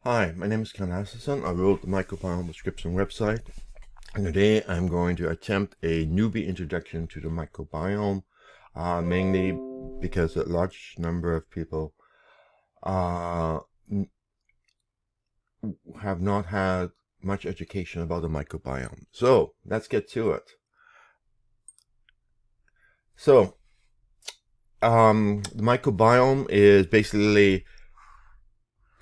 Hi, my name is Ken Hasselson. I wrote the Microbiome description website, and today I'm going to attempt a newbie introduction to the microbiome, mainly because a large number of people uh, have not had much education about the microbiome. So let's get to it. So the microbiome is basically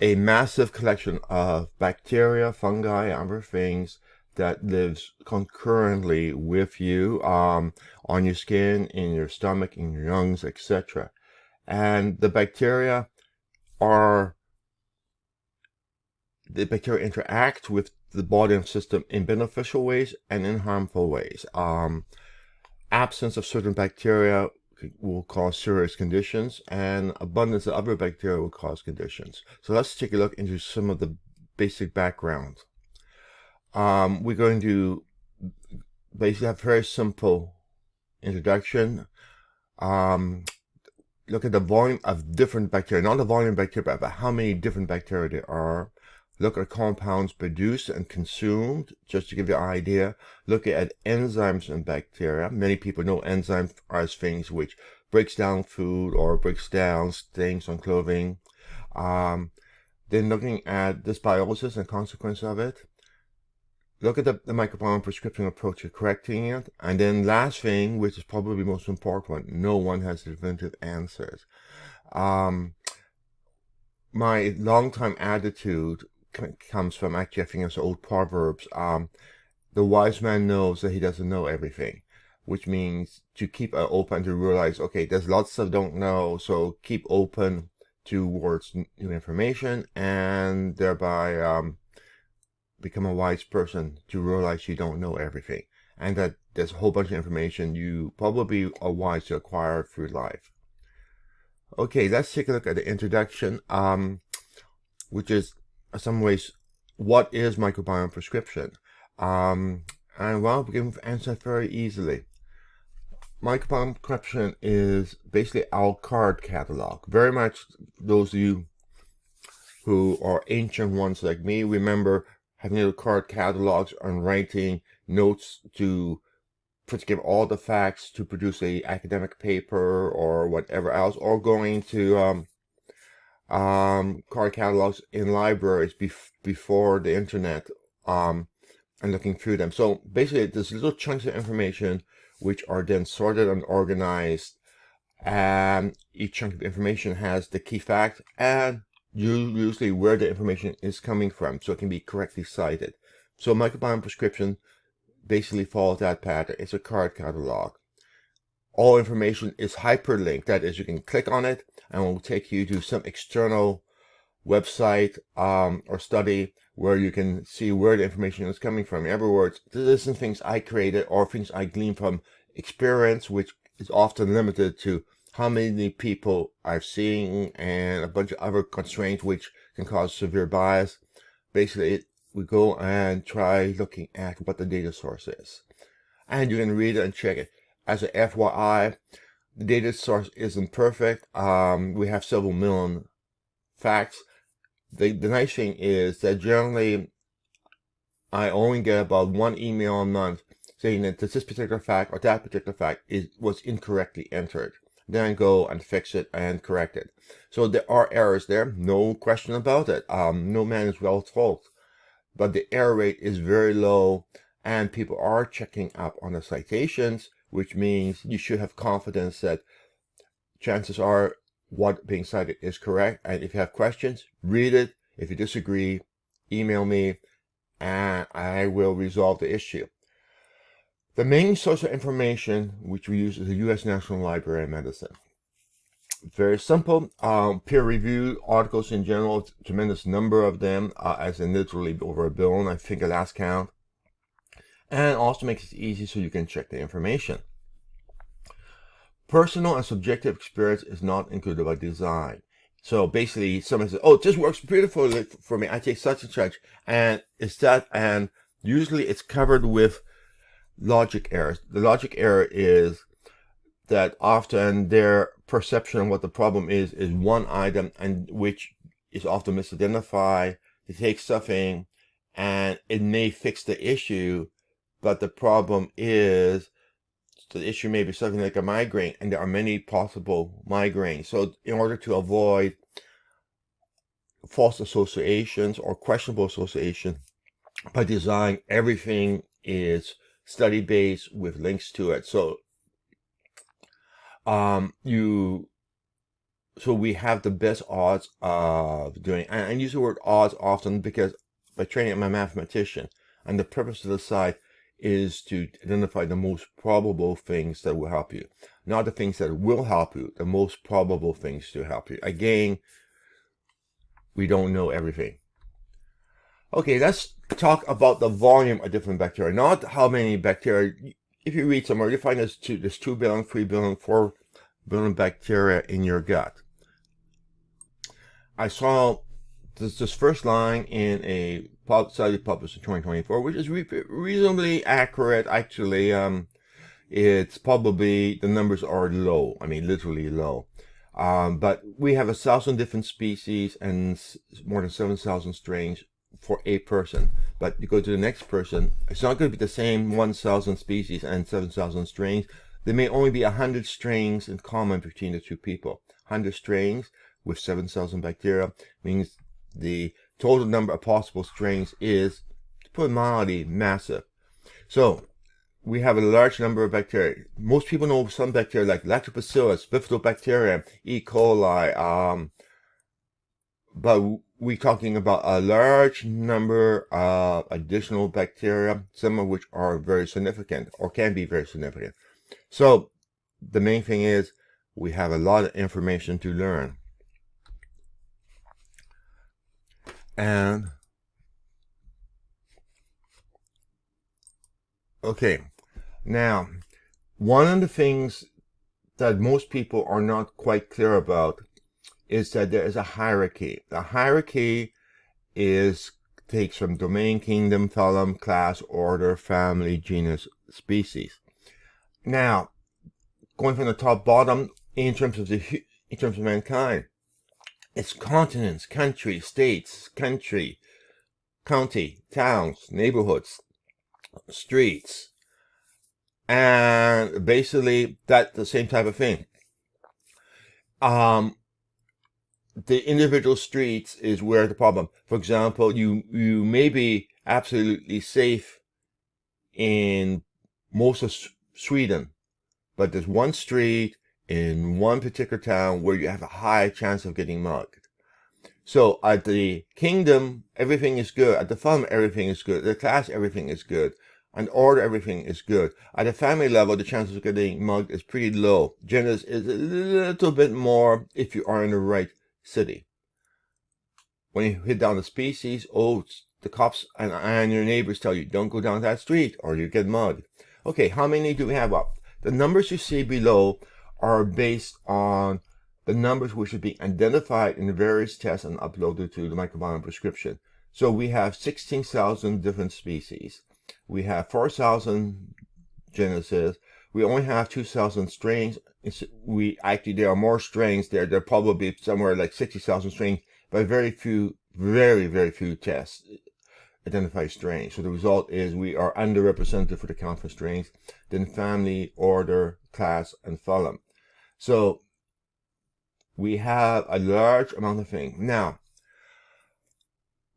a massive collection of bacteria, fungi, and other things that lives concurrently with you on your skin, in your stomach, in your lungs, etc. And the bacteria interact with the body and system in beneficial ways and in harmful ways. Absence of certain bacteria will cause serious conditions, and abundance of other bacteria will cause conditions. So let's take a look into some of the basic background. We're going to basically have a very simple introduction. Look at the volume of different bacteria, not the volume of bacteria, but how many different bacteria there are. Look at compounds produced and consumed, just to give you an idea. Look at enzymes in bacteria. Many people know enzymes as things which breaks down food or breaks down things on clothing. Then looking at dysbiosis and consequence of it. Look at the microbiome prescription approach to correcting it. And then last thing, which is probably the most important, no one has definitive answers. My long-time attitude comes from, actually, I think it's old Proverbs. The wise man knows that he doesn't know everything, which means to keep open, to realize, okay, there's lots of don't know, so keep open towards new information, and thereby become a wise person to realize you don't know everything, and that there's a whole bunch of information you probably are wise to acquire through life. Okay, let's take a look at the introduction, which is, in some ways, what is microbiome prescription? And well, we can answer very easily. Microbiome prescription is basically our card catalog. Very much those of you who are ancient ones like me remember having little card catalogs and writing notes to put together all the facts to produce a academic paper or whatever else, or going to card catalogs in libraries before the internet, and looking through them. So basically, there's little chunks of information which are then sorted and organized, and each chunk of information has the key fact and usually where the information is coming from, so it can be correctly cited. So microbiome prescription basically follows that pattern. It's a card catalog. All information is hyperlinked. That is, you can click on it and it will take you to some external website or study where you can see where the information is coming from. In other words, this isn't things I created or things I gleaned from experience, which is often limited to how many people I've seen and a bunch of other constraints which can cause severe bias. Basically, we go and try looking at what the data source is. And you can read it and check it. As an FYI, the data source isn't perfect. We have several million facts. The nice thing is that generally I only get about one email a month saying that this particular fact or that particular fact was incorrectly entered. Then I go and fix it and correct it. So there are errors there, no question about it. No man is well fault, but the error rate is very low, and people are checking up on the citations, which means you should have confidence that chances are what being cited is correct. And if you have questions, read it. If you disagree, email me, and I will resolve the issue. The main source of information which we use is the U.S. National Library of Medicine. Very simple. Peer-reviewed articles in general, tremendous number of them, as in literally over 1 billion, I think, at last count. And also makes it easy so you can check the information. Personal and subjective experience is not included by design. So basically, someone says, oh, this works beautifully for me. I take such and such, and it's that, and usually it's covered with logic errors. The logic error is that often their perception of what the problem is one item, and which is often misidentified. to take something and it may fix the issue, but the problem is the issue may be something like a migraine, and there are many possible migraines. So in order to avoid false associations or questionable association, by design, everything is study-based with links to it. So we have the best odds of doing, and I use the word odds often because by training, I'm a mathematician, and the purpose of the site is to identify the most probable things that will help you, not the things that will help you, the most probable things to help you. Again, we don't know everything. Okay, let's talk about the volume of different bacteria, not how many bacteria. If you read somewhere, you find there's 2 billion, 3 billion, 4 billion bacteria in your gut. I saw this first line in a study published in 2024, which is reasonably accurate. Actually, it's probably, the numbers are low. I mean, literally low. But we have 1,000 different species and more than 7,000 strains for a person. But you go to the next person, it's not going to be the same 1,000 species and 7,000 strains. There may only be 100 strains in common between the two people. 100 strains with 7,000 bacteria means the total number of possible strains is, to put it mildly, massive. So we have a large number of bacteria. Most people know some bacteria like Lactobacillus, Bifidobacterium, E. coli, but we're talking about a large number of additional bacteria, some of which are very significant or can be very significant. So the main thing is we have a lot of information to learn. And okay, now one of the things that most people are not quite clear about is that there is a hierarchy. The hierarchy takes from domain, kingdom, phylum, class, order, family, genus, species. Now, going from the top bottom, in terms of mankind, it's continents, country, states, county, towns, neighborhoods, streets, and basically that's the same type of thing. The individual streets is where the problem. For example, you may be absolutely safe in most of Sweden, but there's one street in one particular town where you have a high chance of getting mugged. So at the kingdom, everything is good. At the phylum, everything is good. At the class, everything is good. And order, everything is good. At the family level, the chances of getting mugged is pretty low. Genus is a little bit more if you are in the right city. When you hit down the species, the cops and your neighbors tell you, don't go down that street or you get mugged. Okay, how many do we have up? The numbers you see below are based on the numbers which are being identified in the various tests and uploaded to the Microbiome prescription. So we have 16,000 different species. We have 4,000 genuses. We only have 2,000 strains. There are more strains there. There are probably somewhere like 60,000 strains, but very few tests identify strains. So the result is we are underrepresented for the count for strains than family, order, class, and phylum. So we have a large amount of things. Now,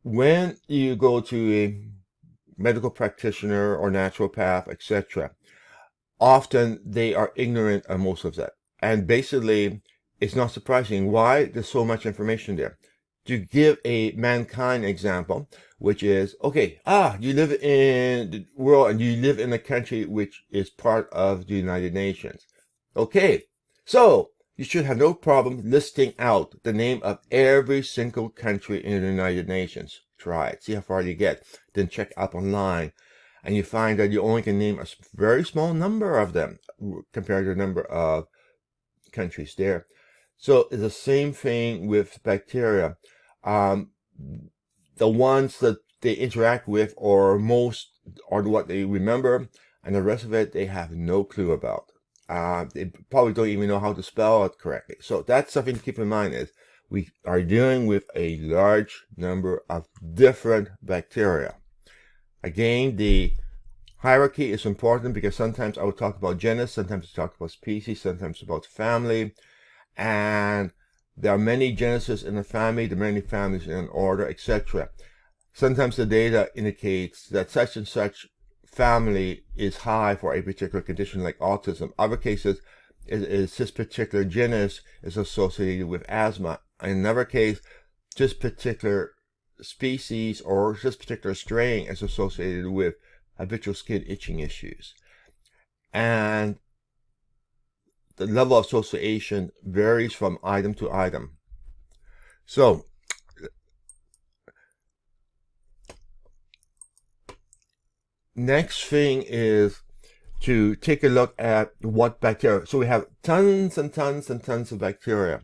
when you go to a medical practitioner or naturopath, etc., often they are ignorant of most of that. And basically, it's not surprising why there's so much information there. To give a mankind example, which is, okay, you live in the world and you live in a country which is part of the United Nations. Okay, so you should have no problem listing out the name of every single country in the United Nations. Try it, see how far you get. Then check up online, and you find that you only can name a very small number of them compared to the number of countries there. So it's the same thing with bacteria. The ones that they interact with or most are what they remember, and the rest of it they have no clue about. They probably don't even know how to spell it correctly. So that's something to keep in mind is We are dealing with a large number of different bacteria. Again, the hierarchy is important because sometimes I will talk about genus, sometimes I talk about species, sometimes about family, and there are many genuses in a family, there are many families in an order, etc. Sometimes the data indicates that such and such family is high for a particular condition like autism. Other cases, this particular genus is associated with asthma. In another case, this particular species or this particular strain is associated with habitual skin itching issues. And the level of association varies from item to item. So, next thing is to take a look at what bacteria. So we have tons and tons and tons of bacteria.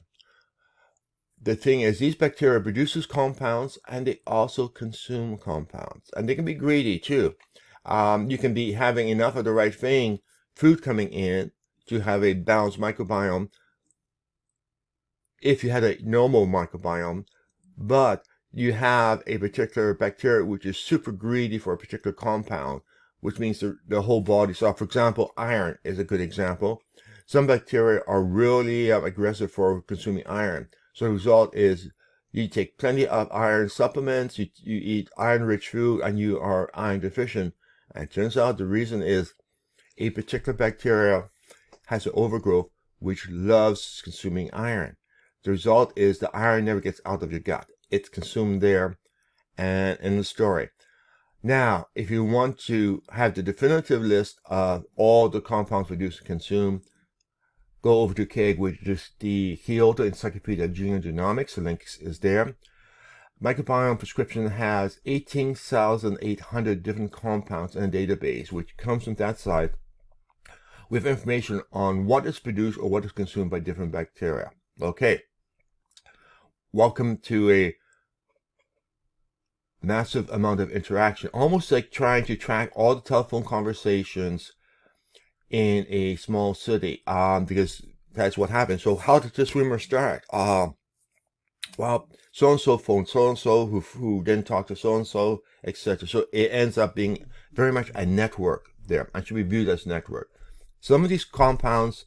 The thing is, these bacteria produces compounds and they also consume compounds. And they can be greedy too. You can be having enough of the right thing, food coming in, to have a balanced microbiome if you had a normal microbiome, but you have a particular bacteria which is super greedy for a particular compound, which means the whole body. So, for example, iron is a good example. Some bacteria are really aggressive for consuming iron. So the result is you take plenty of iron supplements, you eat iron-rich food, and you are iron deficient. And it turns out the reason is a particular bacteria has an overgrowth which loves consuming iron. The result is the iron never gets out of your gut. It's consumed there and in the story. Now, if you want to have the definitive list of all the compounds produced and consumed, go over to KEGG, which is the Kyoto Encyclopedia of Genomics. The link is there. Microbiome Prescription has 18,800 different compounds in a database, which comes from that site with information on what is produced or what is consumed by different bacteria. Okay. Welcome to a massive amount of interaction, almost like trying to track all the telephone conversations in a small city, because that's what happens. So how did this rumor start? Well, so-and-so phoned so-and-so who then talked to so-and-so, etc. So it ends up being very much a network there and should be viewed as network. Some of these compounds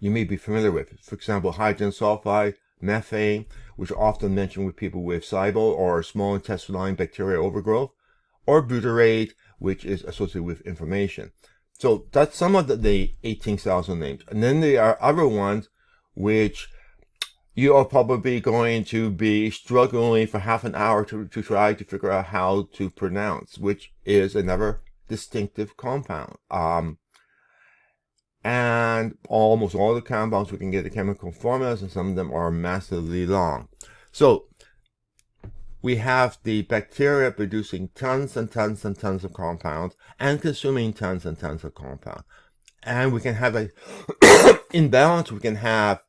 you may be familiar with. For example, hydrogen sulfide, methane, which are often mentioned with people with SIBO or small intestinal bacterial overgrowth, or butyrate, which is associated with inflammation. So that's some of the 18,000 names. And then there are other ones which you are probably going to be struggling for half an hour to try to figure out how to pronounce, which is another distinctive compound. And almost all the compounds we can get the chemical formulas, and some of them are massively long. So we have the bacteria producing tons and tons and tons of compounds and consuming tons and tons of compounds. And we can have a imbalance. We can have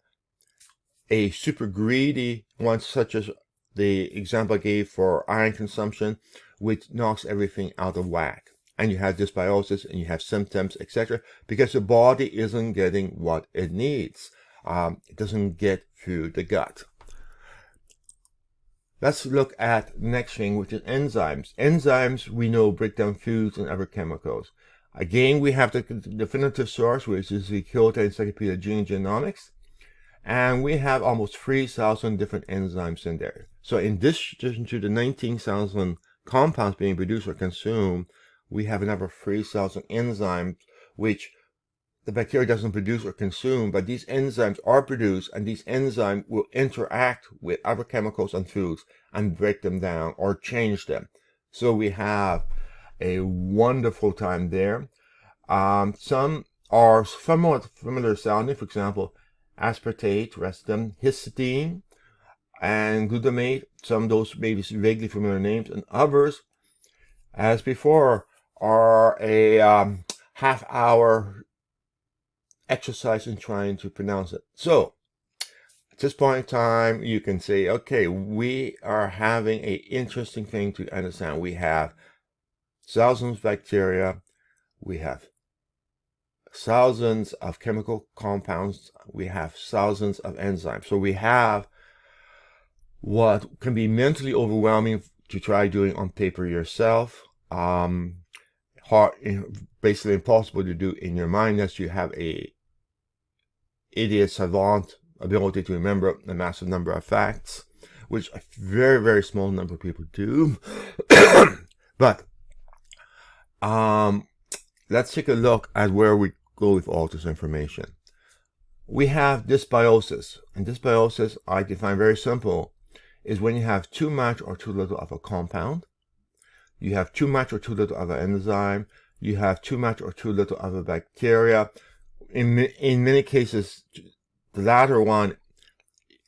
a super greedy one, such as the example I gave for iron consumption, which knocks everything out of whack. And you have dysbiosis and you have symptoms, etc., because the body isn't getting what it needs. It doesn't get through the gut. Let's look at the next thing, which is enzymes. Enzymes, we know, break down foods and other chemicals. Again, we have the definitive source, which is the Kyoto Encyclopedia of Genomics. And we have almost 3,000 different enzymes in there. So in addition to the 19,000 compounds being produced or consumed, we have another 3,000 enzymes, which the bacteria doesn't produce or consume, but these enzymes are produced, and these enzymes will interact with other chemicals and foods and break them down or change them. So we have a wonderful time there. Some are somewhat familiar sounding. For example, aspartate, rest of them, histidine, and glutamate. Some of those may be vaguely familiar names, and others, as before, are a half-hour exercise in trying to pronounce it. So at this point in time, you can say, okay, we are having an interesting thing to understand. We have thousands of bacteria, we have thousands of chemical compounds, we have thousands of enzymes. So we have what can be mentally overwhelming to try doing on paper yourself. Hard, basically impossible to do in your mind unless you have a idiot savant ability to remember a massive number of facts, which a very, very small number of people do. But let's take a look at where we go with all this information. We have dysbiosis, and dysbiosis I define very simple, is when you have too much or too little of a compound, you have too much or too little of an enzyme, you have too much or too little of a bacteria. In many cases, the latter one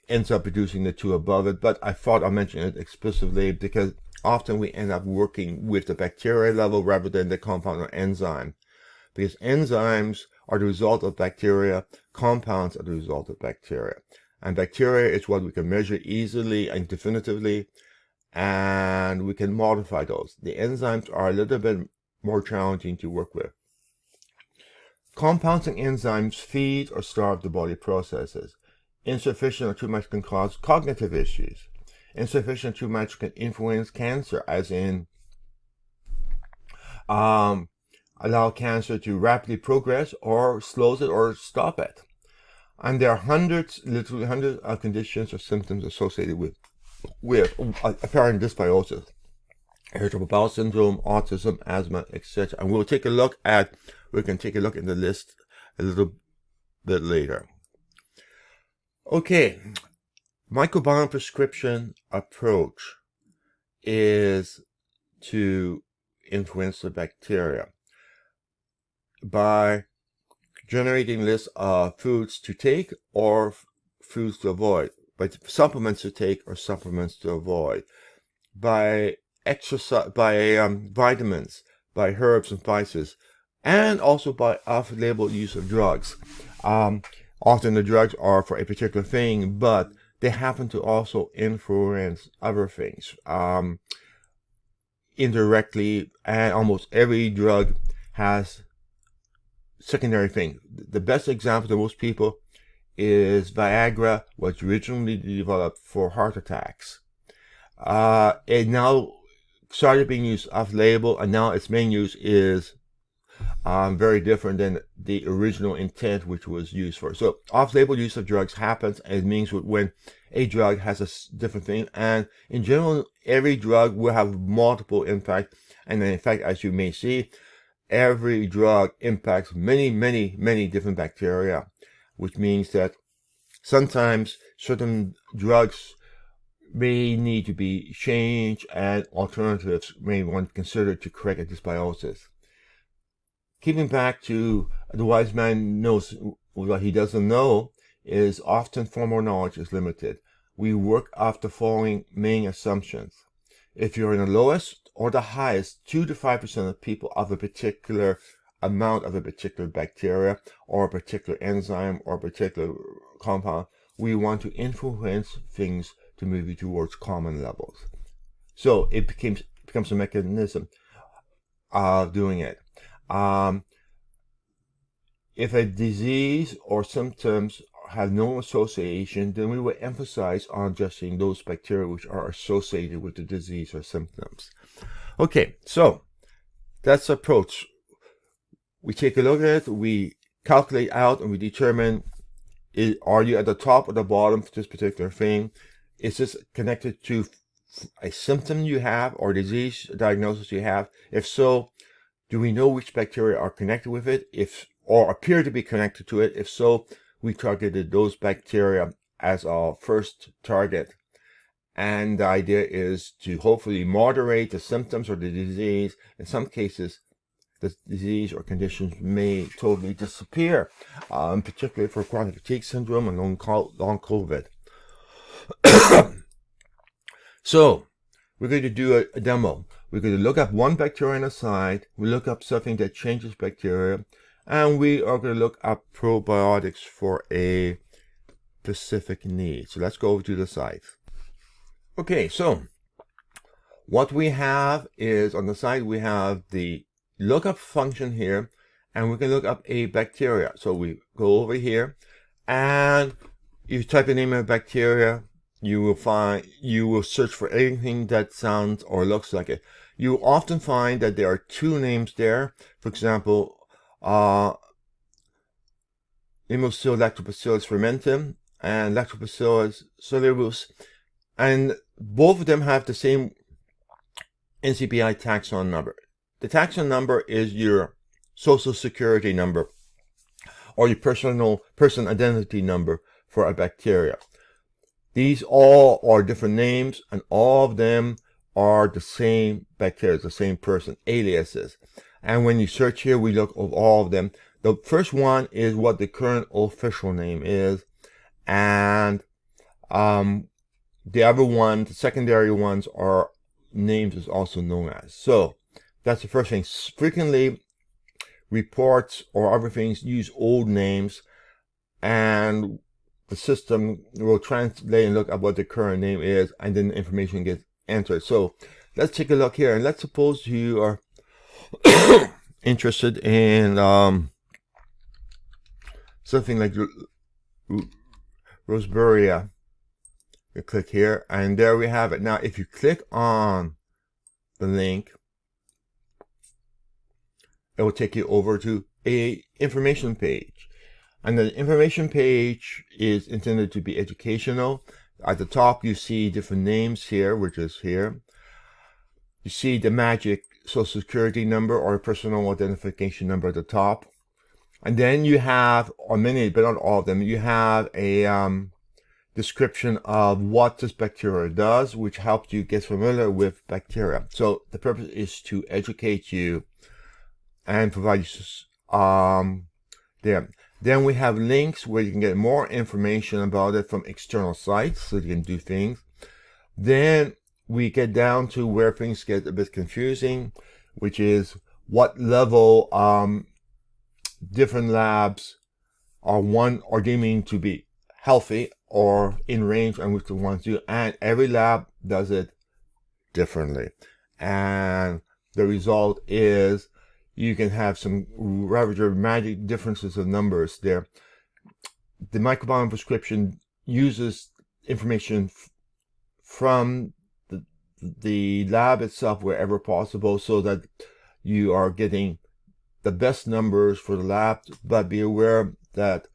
ends up producing the two above it, but I thought I'll mention it explicitly because often we end up working with the bacteria level rather than the compound or enzyme. Because enzymes are the result of bacteria, compounds are the result of bacteria. And bacteria is what we can measure easily and definitively, and we can modify those. The enzymes are a little bit more challenging to work with. Compounds and enzymes feed or starve the body processes. Insufficient or too much can cause cognitive issues. Insufficient or too much can influence cancer, as in allow cancer to rapidly progress or slows it or stop it. And there are hundreds, literally hundreds of conditions or symptoms associated with apparent dysbiosis. Irritable bowel syndrome, autism, asthma, etc. And we can take a look in the list a little bit later. Okay, microbiome prescription approach is to influence the bacteria by generating lists of foods to take or foods to avoid, by supplements to take or supplements to avoid, by exercise, by vitamins, by herbs and spices, and also by off-label use of drugs. Often the drugs are for a particular thing, but they happen to also influence other things indirectly, and almost every drug has secondary things. The best example to most people is Viagra, was originally developed for heart attacks. It now started being used off-label, and now its main use is very different than the original intent which was used for. So off-label use of drugs happens, and it means when a drug has a different thing, and in general every drug will have multiple impacts, and in fact, as you may see, every drug impacts many different bacteria, which means that sometimes certain drugs may need to be changed and alternatives may want to consider to correct a dysbiosis. Keeping back to the wise man knows what he doesn't know is often formal knowledge is limited. We work off the following main assumptions. If you're in the lowest or the highest 2 to 5% of people of a particular amount of a particular bacteria or a particular enzyme or a particular compound, we want to influence things to move you towards common levels. So it becomes a mechanism of doing it. If a disease or symptoms have no association, then we will emphasize on addressing those bacteria which are associated with the disease or symptoms. Okay, so that's the approach. We take a look at it, we calculate out, and we determine, are you at the top or the bottom for this particular thing? Is this connected to a symptom you have or disease diagnosis you have? If so, do we know which bacteria are connected with it, or appear to be connected to it? If so, we targeted those bacteria as our first target. And the idea is to hopefully moderate the symptoms or the disease. In some cases, the disease or conditions may totally disappear, particularly for chronic fatigue syndrome and long COVID. So, we're going to do a demo. We're going to look up one bacteria on the side, we look up something that changes bacteria, and we are going to look up probiotics for a specific need. So let's go over to the site. Okay, so what we have is on the side we have the lookup function here, and we can look up a bacteria. So we go over here and you type the name of bacteria you will search for anything that sounds or looks like it. You will often find that there are two names there. For example, Lactobacillus fermentum and Lactobacillus cereus, and both of them have the same NCBI taxon number. The taxon number is your social security number or your person identity number for a bacteria. These all are different names, and all of them are the same bacteria, the same person, aliases. And when you search here, we look at all of them. The first one is what the current official name is, and the other one, the secondary ones, are names is also known as. So that's the first thing. Frequently, reports or other things use old names, and the system will translate and look at what the current name is, and then the information gets entered. So let's take a look here, and let's suppose you are interested in something like Roseburia. You click here, and there we have it. Now, if you click on the link, it will take you over to a information page. And the information page is intended to be educational. At the top, you see different names here, which is here. You see the magic social security number or personal identification number at the top. And then you have, or many, but not all of them, you have a description of what this bacteria does, which helps you get familiar with bacteria. So the purpose is to educate you and provide you there. Then we have links where you can get more information about it from external sites, so you can do things. Then we get down to where things get a bit confusing, which is what level different labs are deeming to be healthy or in range, and which the ones do. And every lab does it differently. And the result is you can have some rather dramatic differences of numbers there. The microbiome prescription uses information from the lab itself wherever possible, so that you are getting the best numbers for the lab, but be aware that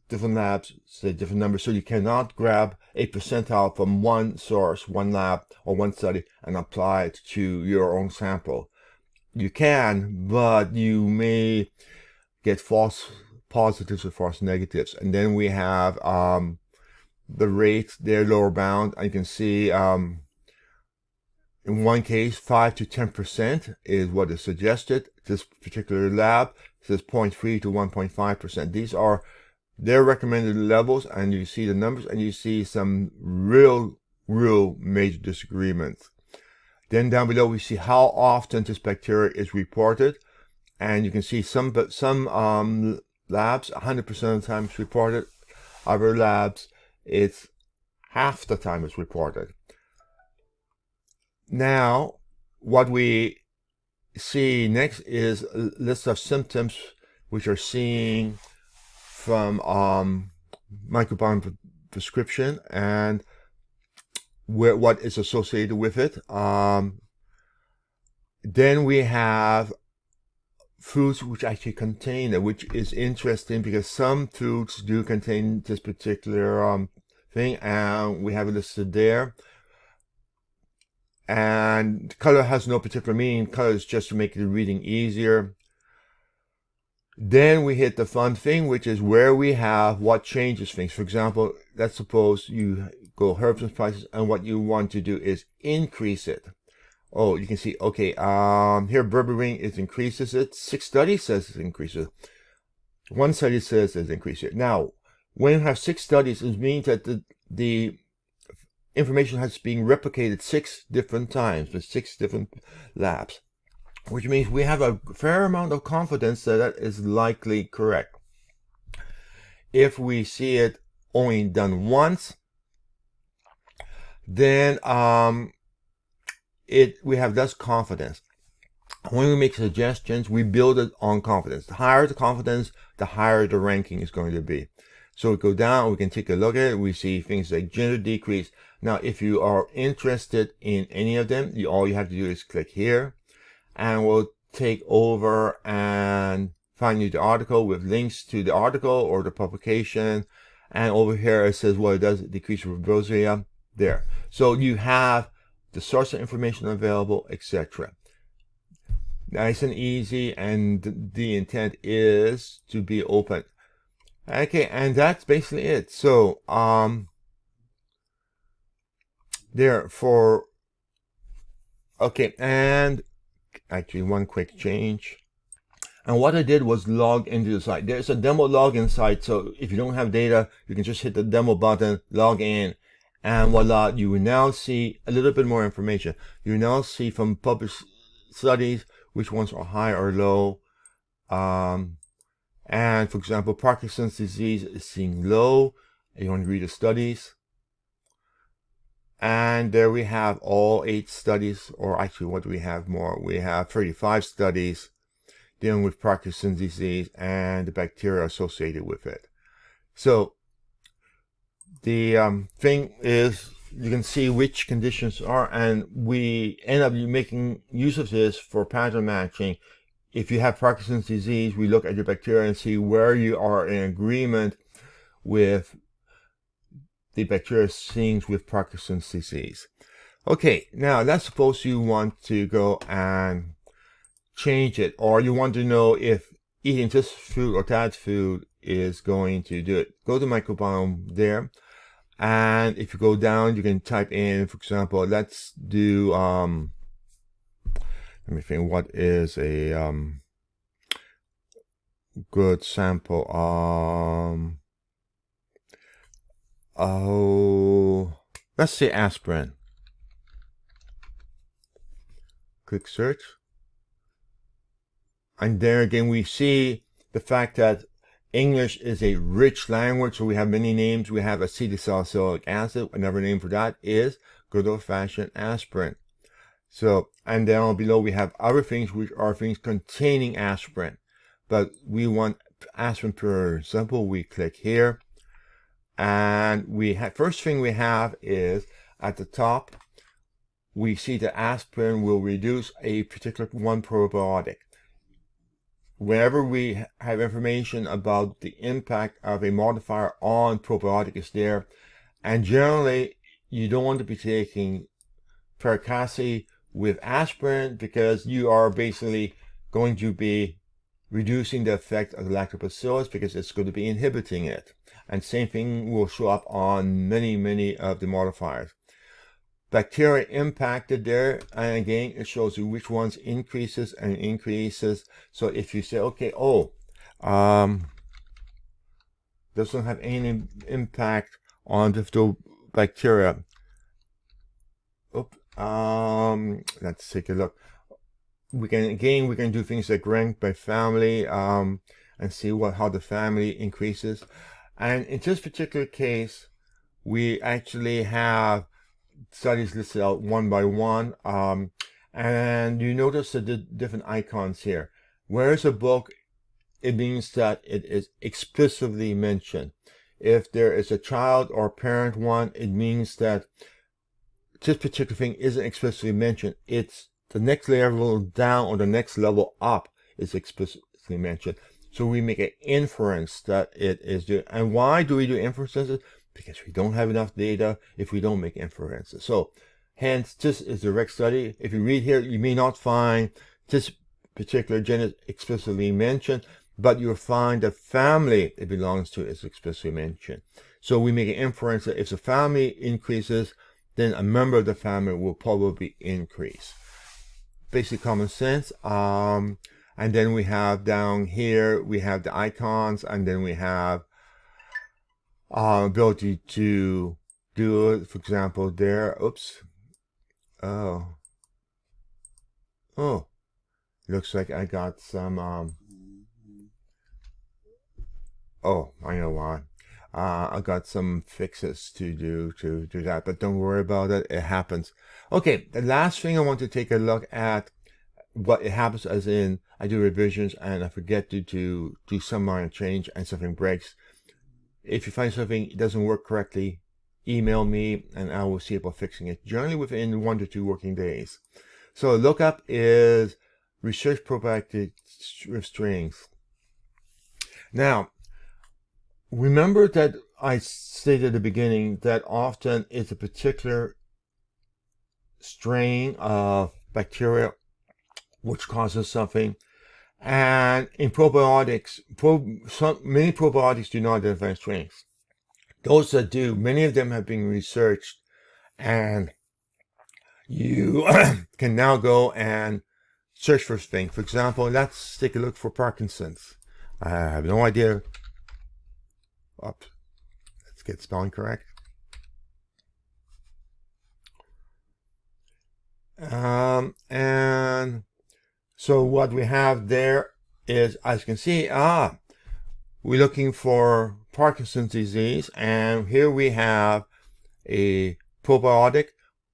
different labs say different numbers, so you cannot grab a percentile from one source, one lab, or one study and apply it to your own sample. You can, but you may get false positives or false negatives. And then we have the rate, their lower bound. I can see in one case 5 to 10% is what is suggested. This particular lab says 0.3 to 1.5%. These are their recommended levels, and you see the numbers, and you see some real major disagreements. Then down below we see how often this bacteria is reported, and you can see some labs 100% of the time it's reported. Other labs it's half the time it's reported. Now what we see next is a list of symptoms which are seen from microbiome prescription and what is associated with it. Then we have foods which actually contain it, which is interesting because some foods do contain this particular thing, and we have it listed there. And color has no particular meaning. Color is just to make the reading easier. Then we hit the fun thing, which is where we have what changes things. For example, let's suppose you go herbs and spices, and what you want to do is increase it. Oh, you can see, okay, here berberine is increases it. 6 studies says it increases it. 1 study says it increases it. Now, when you have 6 studies, it means that the information has been replicated 6 different times with 6 different labs, which means we have a fair amount of confidence that that is likely correct. If we see it only done once, then we have less confidence. When we make suggestions, we build it on confidence. The higher the confidence, the higher the ranking is going to be. So we go down, we can take a look at it. We see things like gender decrease. Now, if you are interested in any of them, all you have to do is click here, and we'll take over and find you the article with links to the article or the publication. And over here, it says, well, it does decrease rosacea there. So you have the source of information available, etc. Nice and easy, and the intent is to be open. Okay, and that's basically it. So, okay, and actually one quick change. And what I did was log into the site. There's a demo login site, so if you don't have data, you can just hit the demo button, log in, and voila, you will now see a little bit more information. You will now see from published studies which ones are high or low. And for example, Parkinson's disease is seeing low. You want to read the studies. And there we have all 8 studies, or actually what do we have more? We have 35 studies dealing with Parkinson's disease and the bacteria associated with it. So the thing is, you can see which conditions are, and we end up making use of this for pattern matching. If you have Parkinson's disease, we look at your bacteria and see where you are in agreement with the bacteria seen with Parkinson's disease. Okay, now let's suppose you want to go and change it, or you want to know if eating this food or that food is going to do it. Go to Microbiome there, and if you go down, you can type in, for example, let's do, let me think, what is a good sample? Let's say aspirin. Click search. And there again, we see the fact that English is a rich language, so we have many names. We have acetylsalicylic acid. Another name for that is good old-fashioned aspirin. So, and down below we have other things which are things containing aspirin. But we want aspirin pure and simple. We click here. And we have, first thing we have is at the top, we see that aspirin will reduce a particular one probiotic. Whenever we have information about the impact of a modifier on probiotic is there, and generally you don't want to be taking percocet with aspirin because you are basically going to be reducing the effect of the lactobacillus because it's going to be inhibiting it. And same thing will show up on many of the modifiers. Bacteria impacted there, and again, it shows you which ones increases and increases. So if you say, okay, doesn't have any impact on the bacteria. Let's take a look. We can do things like rank by family, and see how the family increases. And in this particular case, we actually have studies listed out one by one, and you notice the different icons here. Whereas a book, it means that it is explicitly mentioned. If there is a child or parent one, it means that this particular thing isn't explicitly mentioned. It's the next level down or the next level up is explicitly mentioned. So we make an inference that it is doing. And why do we do inferences? Because we don't have enough data if we don't make inferences. So hence, this is the direct study. If you read here, you may not find this particular genus explicitly mentioned, but you'll find the family it belongs to is explicitly mentioned. So we make an inference that if the family increases, then a member of the family will probably increase. Basic common sense. And then we have down here, we have the icons, and then we have ability to do it. For example, there, looks like I got some, I know why. I got some fixes to do that, but don't worry about it. It happens. Okay, the last thing I want to take a look at, what it happens as in I do revisions and I forget to do some minor change and something breaks. If you find something doesn't work correctly, email me and I will see about fixing it, generally within 1 to 2 working days. So lookup is research probiotic with strings. Now, remember that I stated at the beginning that often it's a particular strain of bacteria which causes something. And in probiotics, many probiotics do not identify strains. Those that do, many of them have been researched, and you can now go and search for things. For example, let's take a look for Parkinson's. I have no idea. Oops. Let's get spelling correct. And so what we have there is, as you can see, we're looking for Parkinson's disease, and here we have a probiotic.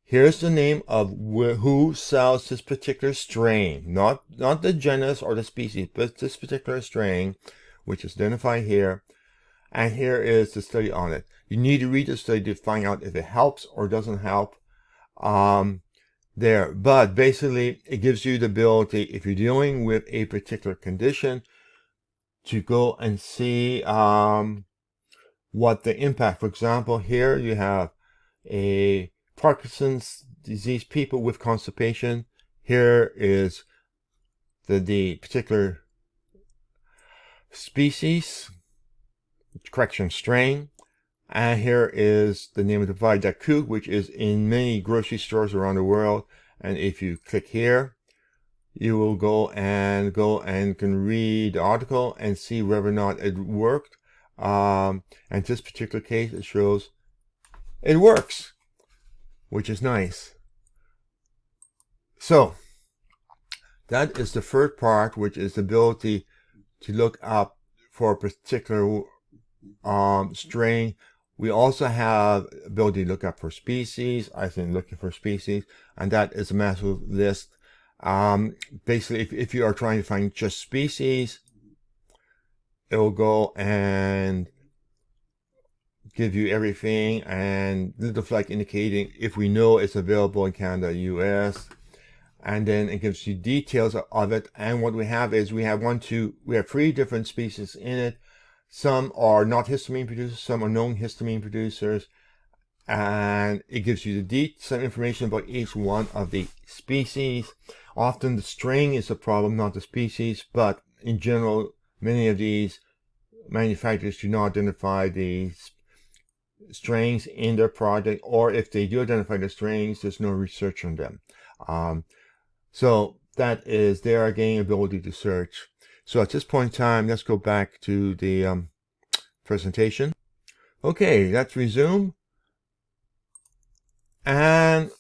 Here's the name of who sells this particular strain, not the genus or the species, but this particular strain, which is identified here. And here is the study on it. You need to read the study to find out if it helps or doesn't help. But basically, it gives you the ability, if you're dealing with a particular condition, to go and see what the impact. For example, here you have a Parkinson's disease people with constipation. Here is the particular species, strain. And here is the name of the probiotic, which is in many grocery stores around the world. And if you click here, you will go and can read the article and see whether or not it worked. And in this particular case, it shows it works, which is nice. So that is the first part, which is the ability to look up for a particular strain. We also have ability to look up for species. I think looking for species, and that is a massive list. Basically, if you are trying to find just species, it will go and give you everything, and little flag indicating if we know it's available in Canada, US, and then it gives you details of it. And what we have is we have 3 different species in it. Some are not histamine producers, some are known histamine producers, and it gives you some information about each one of the species. Often the strain is a problem, not the species, but in general, many of these manufacturers do not identify the strains in their product, or if they do identify the strains, there's no research on them. So that is there again, ability to search. So at this point in time, let's go back to the presentation. Okay, let's resume. And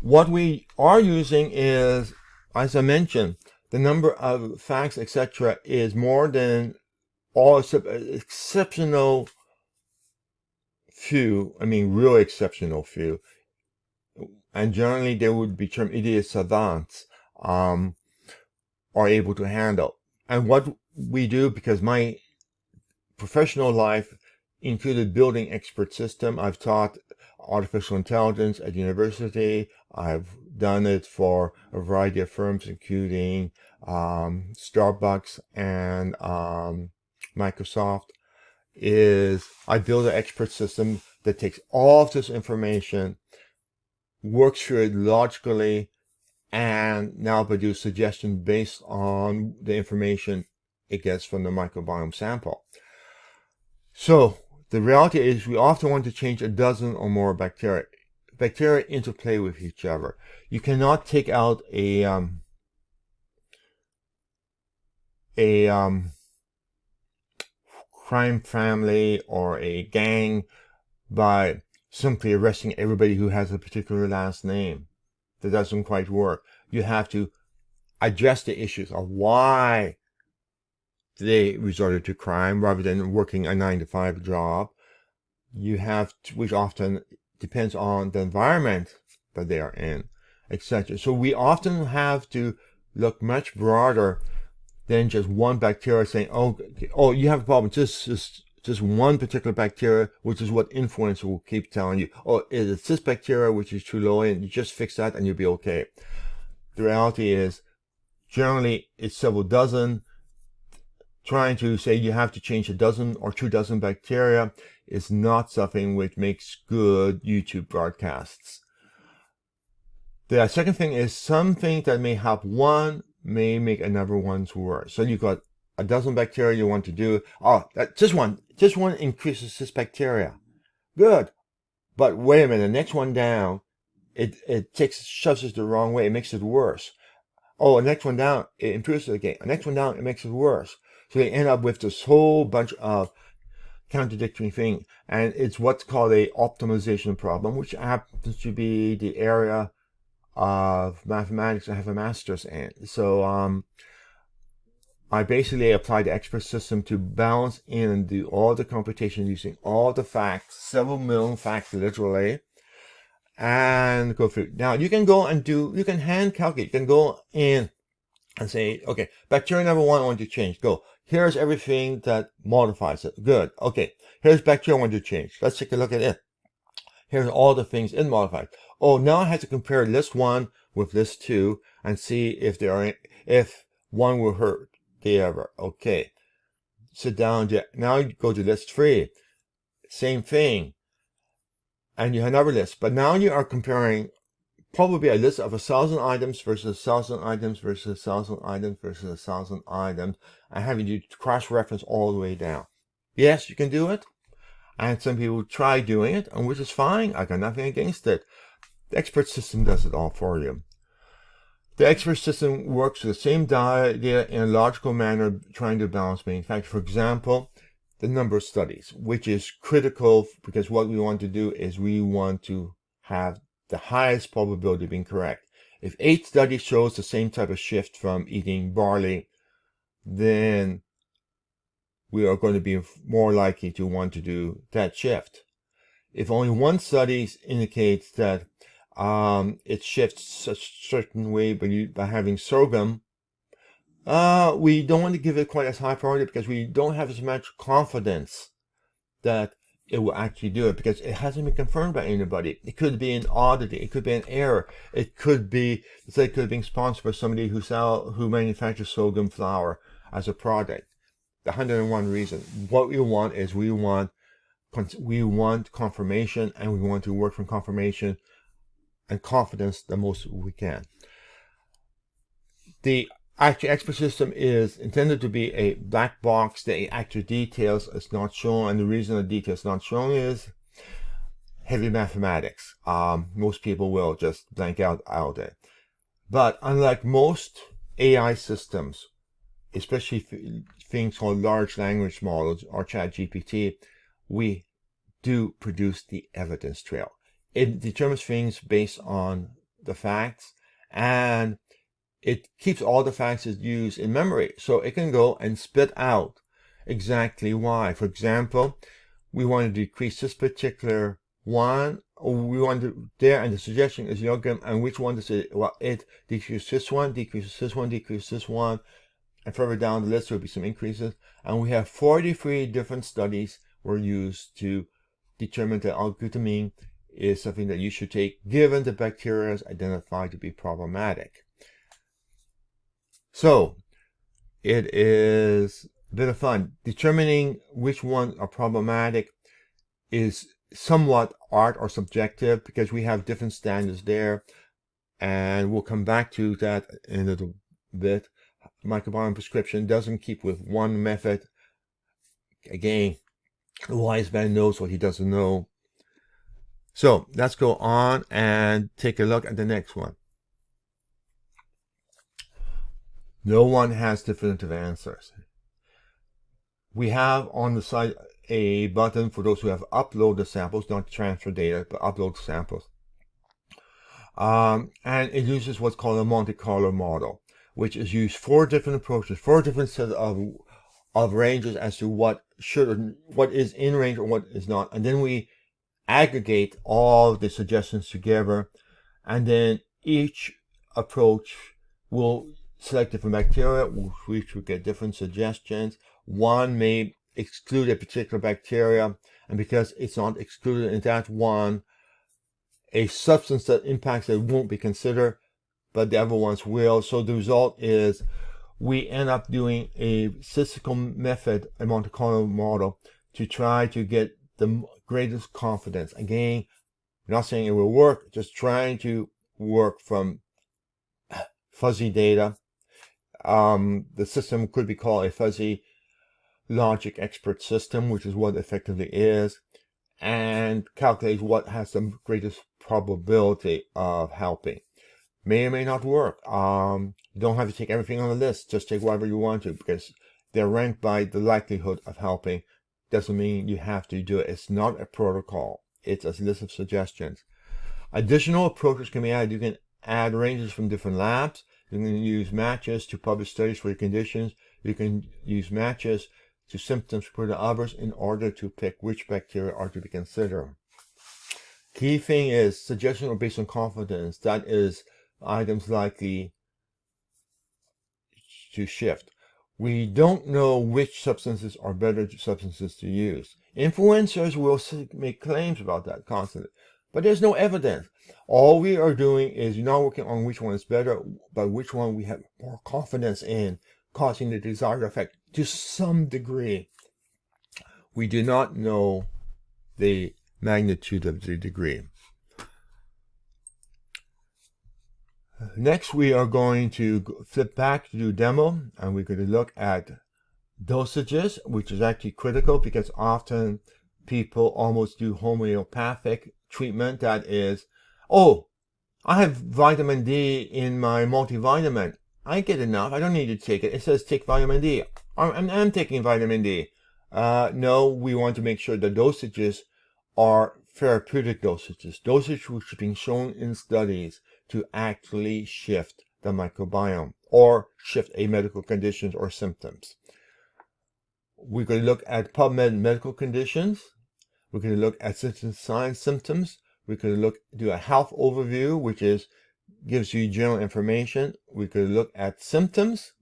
what we are using is, as I mentioned, the number of facts, etc., is more than all exceptional few. I mean, real exceptional few. And generally, they would be termed idiot savants, are able to handle. And what we do, because my professional life included building expert system. I've taught artificial intelligence at university. I've done it for a variety of firms, including Starbucks and Microsoft. I build an expert system that takes all of this information, works through it logically, and now produce suggestions based on the information it gets from the microbiome sample. So the reality is we often want to change a dozen or more bacteria. Bacteria interplay with each other. You cannot take out a crime family or a gang by simply arresting everybody who has a particular last name. That doesn't quite work. You have to address the issues of why they resorted to crime rather than working a 9-to-5 job. You have to, which often depends on the environment that they are in, etc. So we often have to look much broader than just one bacteria saying, oh, you have a problem, just just one particular bacteria, which is what influencer will keep telling you. Oh, it's this bacteria which is too low, and you just fix that and you'll be okay. The reality is, generally, it's several dozen. Trying to say you have to change a dozen or 2 dozen bacteria is not something which makes good YouTube broadcasts. The second thing is something that may help one may make another one's worse. So you've got a dozen bacteria you want to do. Oh, just one increases this bacteria. Good. But wait a minute, the next one down, it shoves it the wrong way. It makes it worse. Oh, the next one down, it improves it again. The next one down, it makes it worse. So they end up with this whole bunch of contradictory things. And it's what's called a optimization problem, which happens to be the area of mathematics I have a master's in. So I basically apply the expert system to balance in and do all the computation using all the facts, several million facts literally, and go through. Now you can go and you can hand calculate. You can go in and say, okay, bacteria number 1 I want to change. Go. Here's everything that modifies it. Good. Okay. Here's bacteria I want to change. Let's take a look at it. Here's all the things it modifies. Oh, now I have to compare list 1 with list 2 and see if one will hurt the other. Okay. Sit down. Now you go to list 3. Same thing. And you have another list. But now you are comparing probably a list of 1,000 items versus 1,000 items versus 1,000 items versus 1,000 items, and having to cross-reference all the way down. Yes, you can do it, and some people try doing it, and which is fine. I got nothing against it. The expert system does it all for you. The expert system works with the same data in a logical manner, trying to balance manufacture. For example, the number of studies, which is critical because what we want to do is we want to have the highest probability of being correct. If 8 studies shows the same type of shift from eating barley, then we are going to be more likely to want to do that shift. If only 1 study indicates that it shifts a certain way by having sorghum, we don't want to give it quite as high priority because we don't have as much confidence that it will actually do it because it hasn't been confirmed by anybody. It could be an oddity. It could be an error. It could be, say, it could be sponsored by somebody who manufactures sorghum flour as a product. The 101 reason. What we want is we want confirmation, and we want to work from confirmation and confidence the most we can. The actual expert system is intended to be a black box. The actual details is not shown, and the reason the details is not shown is heavy mathematics. Most people will just blank out it. But unlike most AI systems, especially things called large language models or ChatGPT, we do produce the evidence trail. It determines things based on the facts, and it keeps all the facts it used in memory. So it can go and spit out exactly why. For example, we want to decrease this particular one, or we want to there, and the suggestion is yoga, and which one does it? Well, it decreases this one, decreases this one, decreases this one, and further down the list there will be some increases. And we have 43 different studies were used to determine that L-glutamine is something that you should take given the bacteria is identified to be problematic. So it is a bit of fun. Determining which ones are problematic is somewhat art or subjective because we have different standards there, and we'll come back to that in a little bit. Microbiome prescription doesn't keep with one method. Again, the wise man knows what he doesn't know. So let's go on and take a look at the next one. No one has definitive answers. We have on the side a button for those who have uploaded samples, not transfer data, but upload samples. And it uses what's called a Monte Carlo model, which is used 4 different approaches, 4 different sets of ranges as to what is in range or what is not. And then we aggregate all the suggestions together, and then each approach will select different bacteria, which will get different suggestions. One may exclude a particular bacteria, and because it's not excluded in that one, a substance that impacts it won't be considered, but the other ones will. So the result is we end up doing a statistical method, a Monte Carlo model, to try to get the greatest confidence. Again, not saying it will work, just trying to work from fuzzy data. The system could be called a fuzzy logic expert system, which is what it effectively is, and calculate what has the greatest probability of helping. May or may not work. You don't have to take everything on the list. Just take whatever you want to, because they're ranked by the likelihood of helping. Doesn't mean you have to do it. It's not a protocol. It's a list of suggestions. Additional approaches can be added. You can add ranges from different labs. You can use matches to publish studies for your conditions. You can use matches to symptoms for the others in order to pick which bacteria are to be considered. Key thing is suggestions are based on confidence. That is items likely to shift. We don't know which substances are better substances to use. Influencers will make claims about that constantly, but there's no evidence. All we are doing is not working on which one is better, but which one we have more confidence in causing the desired effect to some degree. We do not know the magnitude of the degree. Next, we are going to flip back to do demo, and we're going to look at dosages, which is actually critical because often people almost do homeopathic treatment. That is, oh, I have vitamin D in my multivitamin. I get enough. I don't need to take it. It says take vitamin D. I'm taking vitamin D. No, we want to make sure the dosages are therapeutic dosages, dosage which have been shown in studies to actually shift the microbiome or shift a medical conditions or symptoms. We're going to look at PubMed medical conditions. We're going to look at citizen science symptoms. We're going to do a health overview, which gives you general information. We're going to look at symptoms,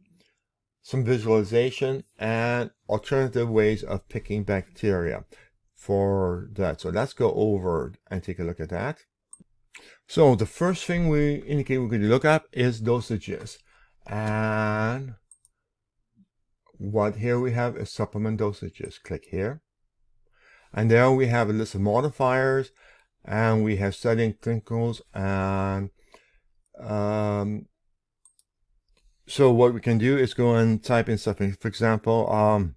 some visualization, and alternative ways of picking bacteria for that. So let's go over and take a look at that. So the first thing we indicate we're going to look at is dosages. And what here we have is supplement dosages. Click here. And there we have a list of modifiers, and we have studying clinicals. And so what we can do is go and type in something. For example,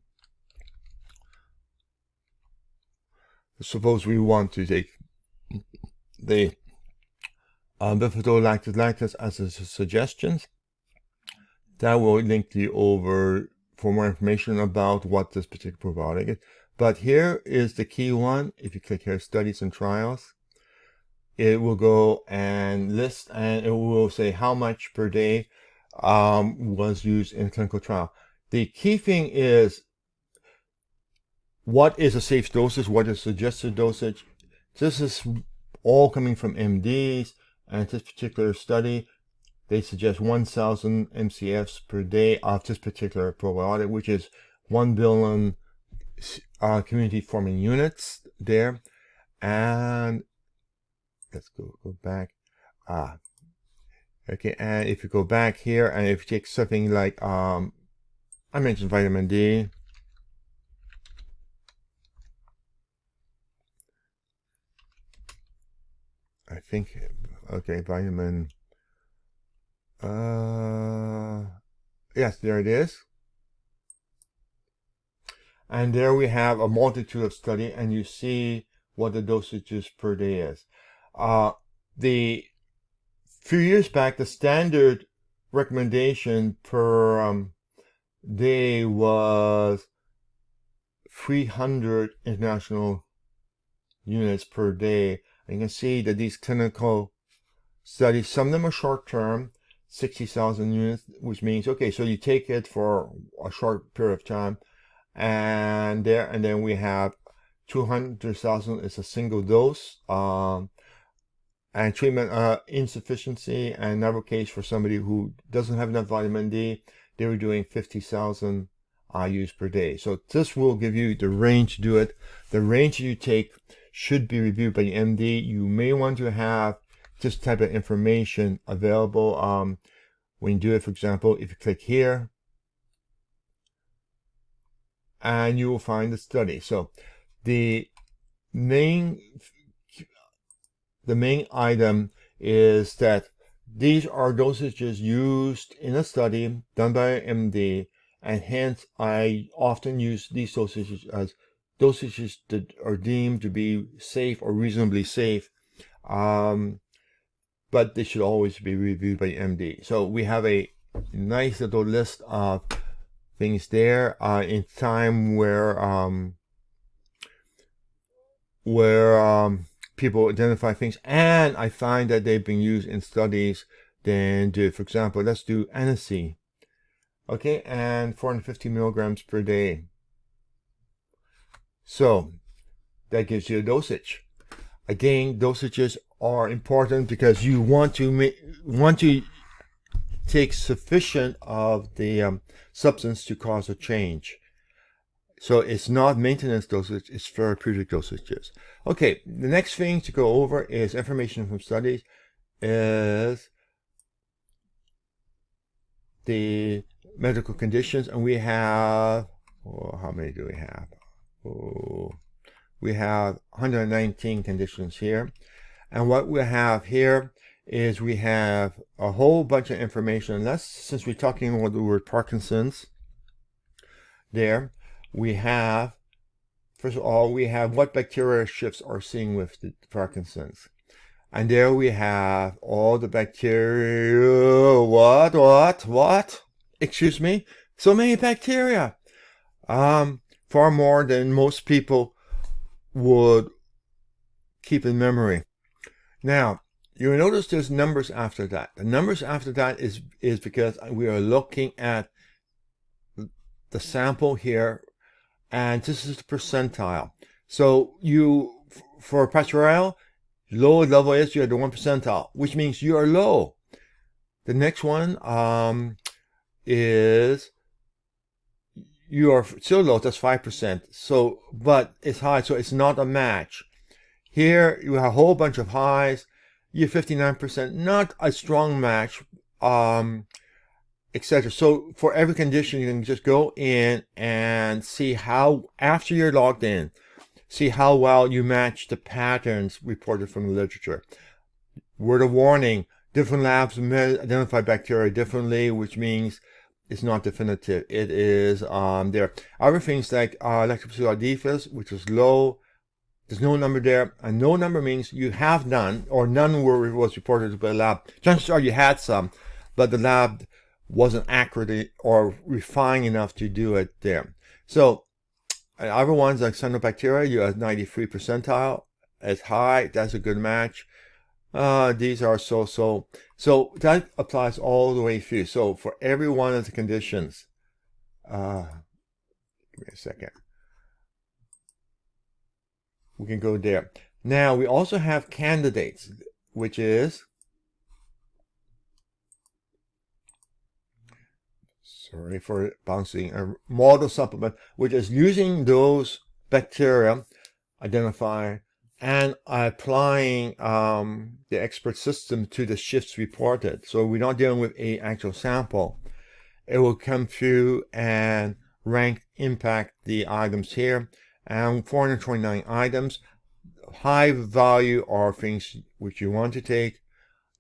suppose we want to take the bifidolactose as a suggestions. That will link you over for more information about what this particular probiotic is. But here is the key one. If you click here, studies and trials, it will go and list, and it will say how much per day was used in clinical trial. The key thing is what is a safe dosage, what is suggested dosage. This is all coming from MDs, and this particular study, they suggest 1,000 MCFs per day of this particular probiotic, which is 1 billion community forming units there. And let's go back. Okay, and if you go back here, and if you take something like I mentioned vitamin D. I think, okay, vitamin, yes, there it is. And there we have a multitude of study, and you see what the dosages per day is. The few years back, the standard recommendation per day was 300 international units per day. And you can see that these clinical studies, some of them are short-term, 60,000 units, which means, okay, so you take it for a short period of time, and then we have 200,000 is a single dose, and treatment insufficiency, and another case for somebody who doesn't have enough vitamin D, they were doing 50,000 IUs per day. So this will give you the range to do it. The range you take should be reviewed by the MD. You may want to have this type of information available when you do it. For example, if you click here, and you will find the study. So the main item is that these are dosages used in a study done by an MD, and hence I often use these dosages as dosages that are deemed to be safe or reasonably safe, but they should always be reviewed by MD. So we have a nice little list of things there in time where people identify things, and I find that they've been used in studies. Then do, for example, let's do aniseed. Okay, and 450 milligrams per day. So that gives you a dosage. Again, dosages are important because you want to take sufficient of the substance to cause a change. So it's not maintenance dosage, it's therapeutic dosages. Okay, the next thing to go over is information from studies, is the medical conditions, and we have, how many do we have? We have 119 conditions here. And what we have here is we have a whole bunch of information. And since we're talking about the word Parkinson's there, we have, first of all, we have what bacteria shifts are seen with the Parkinson's. And there we have all the bacteria. What? Excuse me? So many bacteria. Far more than most people would keep in memory. Now, you'll notice there's numbers after that. The numbers after that is because we are looking at the sample here, and this is the percentile. So for Pastorale, low level is you're the 1 percentile, which means you are low. The next one is you are still low, that's 5%. So, but it's high, so it's not a match. Here you have a whole bunch of highs. You're 59%, not a strong match, etc. So for every condition, you can just go in and see how, after you're logged in, see how well you match the patterns reported from the literature. Word of warning, different labs may identify bacteria differently, which means it's not definitive. It is there. Other things like Lactobacillus diffus, which is low. There's no number there, and no number means you have none, or none was reported by the lab. Chances are you had some, but the lab wasn't accurate or refined enough to do it there. So other ones like cyanobacteria, you have 93 percentile. It's high, that's a good match. These are so that applies all the way through. So for every one of the conditions, give me a second. We can go there. Now we also have candidates, which is, sorry for bouncing, a model supplement, which is using those bacteria identified and applying the expert system to the shifts reported. So we're not dealing with an actual sample. It will come through and rank, impact the items here. And 429 items. High value are things which you want to take.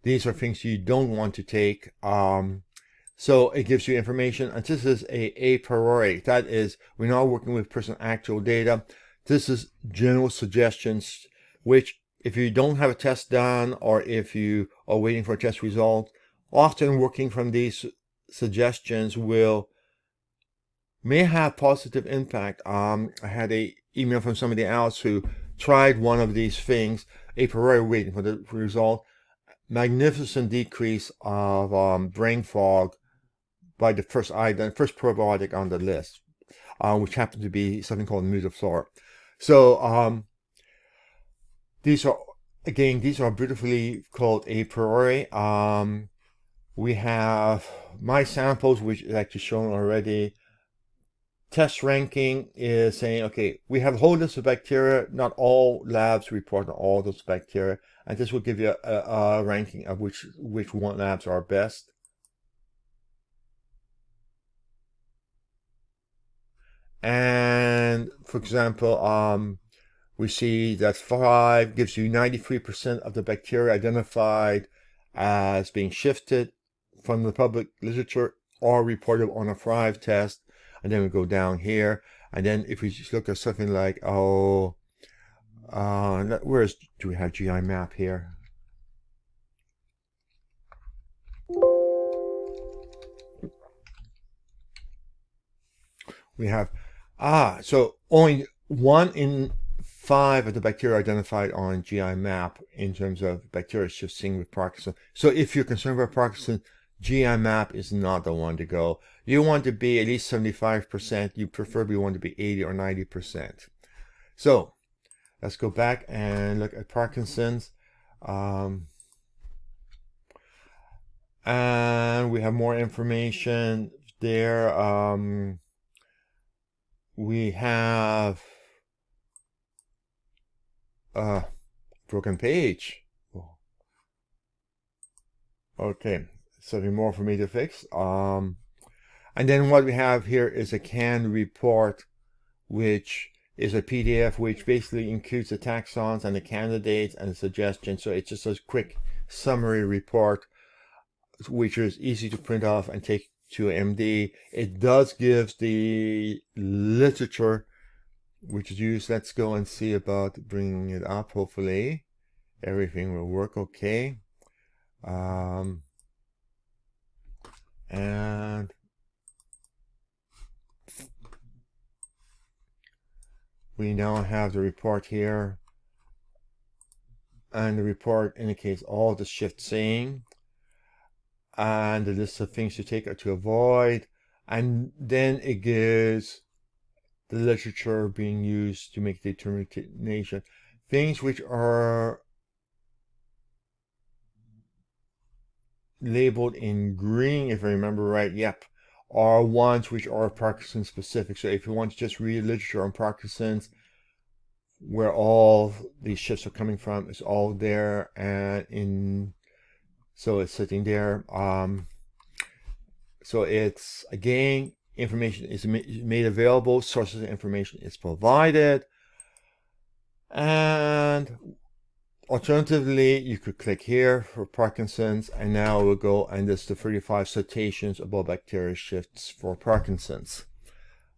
These are things you don't want to take. So it gives you information. And this is a priori. That is, we're not working with personal actual data. This is general suggestions, which if you don't have a test done, or if you are waiting for a test result, often working from these suggestions may have positive impact. I had a email from somebody else who tried one of these things, a priori waiting for the result. Magnificent decrease of brain fog by the first probiotic on the list, which happened to be something called Mutaflora. So these are beautifully called a priori. We have my samples, which is actually shown already. test ranking is saying, okay, we have a whole list of bacteria. Not all labs report on all those bacteria, and this will give you a ranking of which one labs are best. And for example, we see that 5 gives you 93% of the bacteria identified as being shifted from the public literature or reported on a 5 test. And then we go down here. And then if we just look at something like, do we have GI map here? We have, so only 1 in 5 of the bacteria identified on GI map in terms of bacteria shifting with Parkinson. So if you're concerned about Parkinson, GI map is not the one to go. You want to be at least 75%. You preferably want to be 80 or 90%. So let's go back and look at Parkinson's. And we have more information there. We have broken page. Okay, something more for me to fix. And then what we have here is a canned report, which is a PDF which basically includes the taxons and the candidates and the suggestions. So it's just a quick summary report, which is easy to print off and take to MD. It does give the literature which is used. Let's go and see about bringing it up. Hopefully everything will work okay. And we now have the report here, and the report indicates all the shift saying and the list of things to take or to avoid, and then it gives the literature being used to make the determination. Things which are labeled in green, if I remember right, yep, are ones which are Parkinson specific. So if you want to just read literature on Parkinson's, where all these shifts are coming from, it's all there, and so it's sitting there. So it's, again, information is made available, sources of information is provided, and alternatively, you could click here for Parkinson's, and now we'll go and list the 35 citations about bacteria shifts for Parkinson's.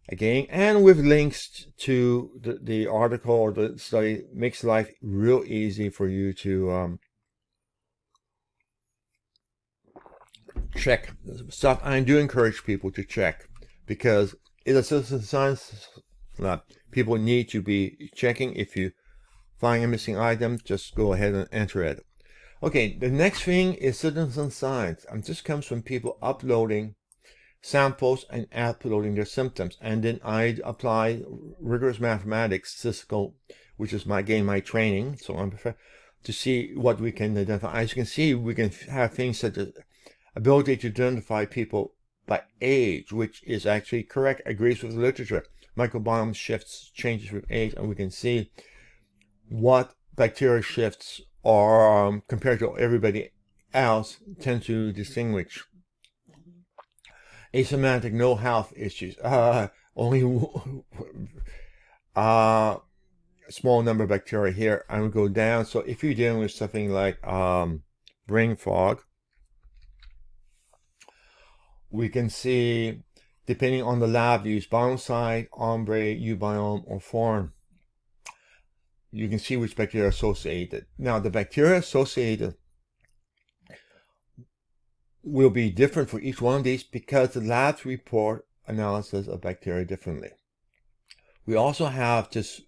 Again, and with links to the article or the study, makes life real easy for you to check stuff. I do encourage people to check, because in a citizen science lab, people need to be checking. If you find a missing item, just go ahead and enter it. Okay, the next thing is citizen science, and this comes from people uploading samples and uploading their symptoms, and then I apply rigorous mathematics, statistical, which is my training, so I'm to see what we can identify. As you can see, we can have things such as ability to identify people by age, which is actually correct, agrees with the literature. Microbiome shifts, changes with age, and we can see what bacteria shifts are compared to everybody else tend to distinguish. Asymptomatic, no health issues. Only small number of bacteria here. I will go down. So if you're dealing with something like brain fog, we can see, depending on the lab, use Bioside, Ombre, Ubiome, or Foreign. You can see which bacteria are associated. Now, the bacteria associated will be different for each one of these because the labs report analysis of bacteria differently. We also have this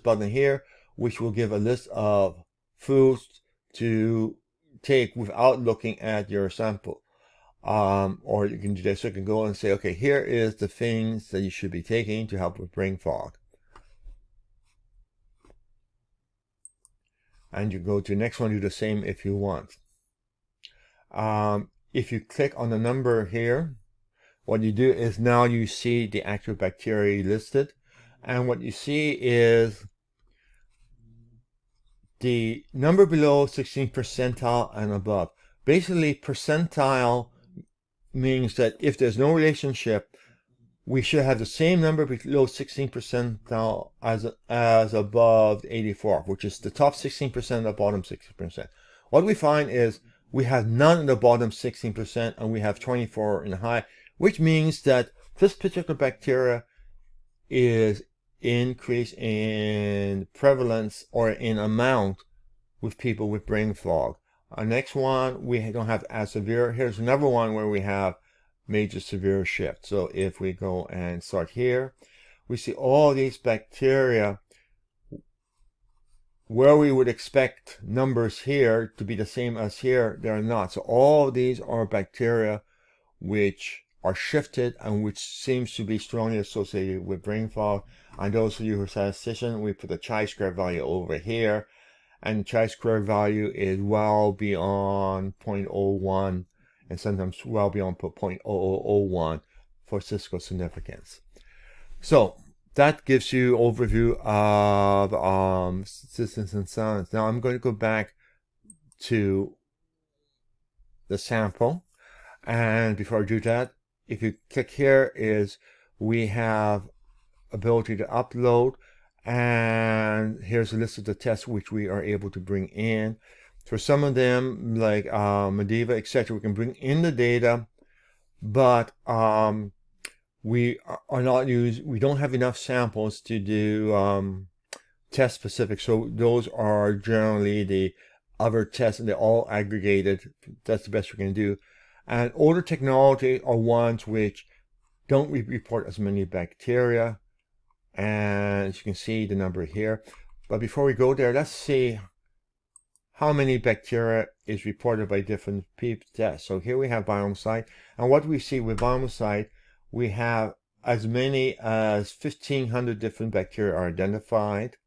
button here, which will give a list of foods to take without looking at your sample. Or you can do this. So you can go and say, okay, here is the things that you should be taking to help with brain fog. And you go to the next one, do the same if you want. If you click on the number here, what you do is now you see the actual bacteria listed, and what you see is the number below 16th percentile and above. Basically, percentile means that if there's no relationship, we should have the same number below 16th percentile as above 84, which is the top 16% and the bottom 16%. What we find is we have none in the bottom 16% and we have 24 in the high, which means that this particular bacteria is increased in prevalence or in amount with people with brain fog. Our next one, we don't have as severe. Here's another one where we have major severe shift. So if we go and start here, we see all these bacteria where we would expect numbers here to be the same as here, they're not. So all these are bacteria which are shifted and which seems to be strongly associated with brain fog. And those of you who are statisticians, we put the chi-square value over here, and chi-square value is well beyond 0.01 and sometimes well beyond 0.0001 for statistical significance. So that gives you overview of statistics and science. Now I'm going to go back to the sample, and before I do that, if you click here, is we have ability to upload, and here's a list of the tests which we are able to bring in. For some of them, like Mediva, etc., we can bring in the data, but we are not we don't have enough samples to do test specific. So those are generally the other tests, and they're all aggregated. That's the best we can do. And older technology are ones which don't report as many bacteria. And as you can see the number here. But before we go there, let's see how many bacteria is reported by different tests. So here we have biome-site, and what we see with biome-site, we have as many as 1,500 different bacteria are identified.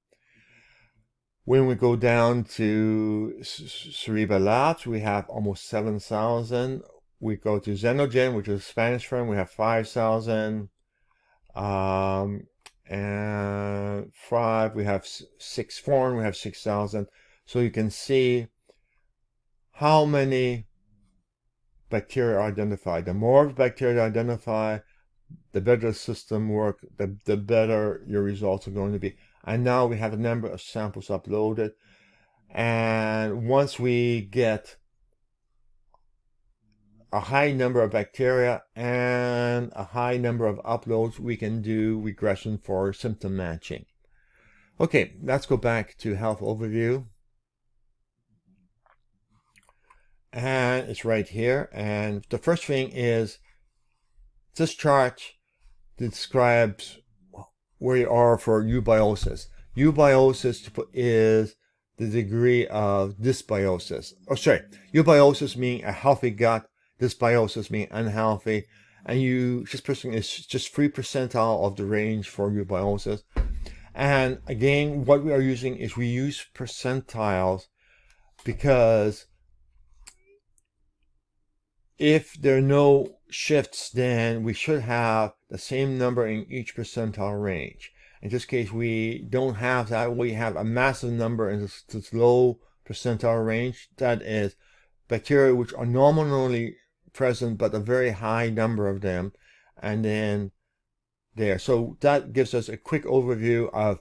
When we go down to Cerebra Labs, we have almost 7,000. We go to Xenogen, which is a Spanish firm, we have 5,000. And Thrive, we have 6 foreign, we have 6,000. So you can see how many bacteria are identified. The more bacteria identify, the better the system work, the better your results are going to be. And now we have a number of samples uploaded. And once we get a high number of bacteria and a high number of uploads, we can do regression for symptom matching. Okay, let's go back to health overview. And it's right here. And the first thing is this chart describes where you are for eubiosis. Eubiosis is the degree of dysbiosis. Oh, sorry. Eubiosis meaning a healthy gut. Disbiosis meaning unhealthy. And this person is just 3 percentile of the range for eubiosis. And again, what we are using is we use percentiles because if there are no shifts, then we should have the same number in each percentile range. In this case, we don't have that. We have a massive number in this low percentile range. That is bacteria which are nominally present, but a very high number of them. And then there. So that gives us a quick overview of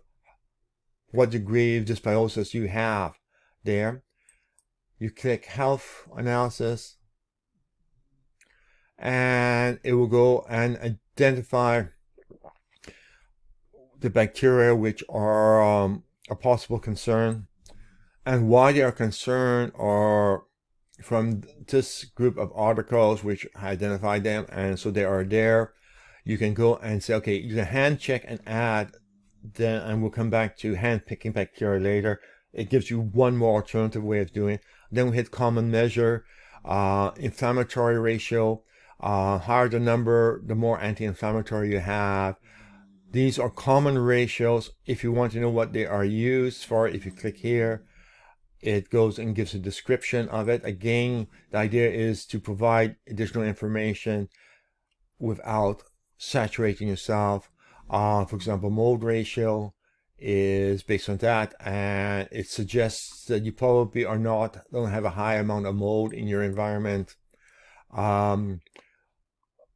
what degree of dysbiosis you have there. You click health analysis, and it will go and identify the bacteria which are a possible concern, and why they are concerned are from this group of articles which identify them, and so they are there. You can go and say, okay, you can hand check and add, then, and we'll come back to hand picking bacteria later. It gives you one more alternative way of doing it. Then we hit common measure, inflammatory ratio. Higher the number, the more anti-inflammatory you have. These are common ratios. If you want to know what they are used for, if you click here, it goes and gives a description of it. Again, the idea is to provide additional information without saturating yourself. For example, mold ratio is based on that, and it suggests that you probably don't have a high amount of mold in your environment.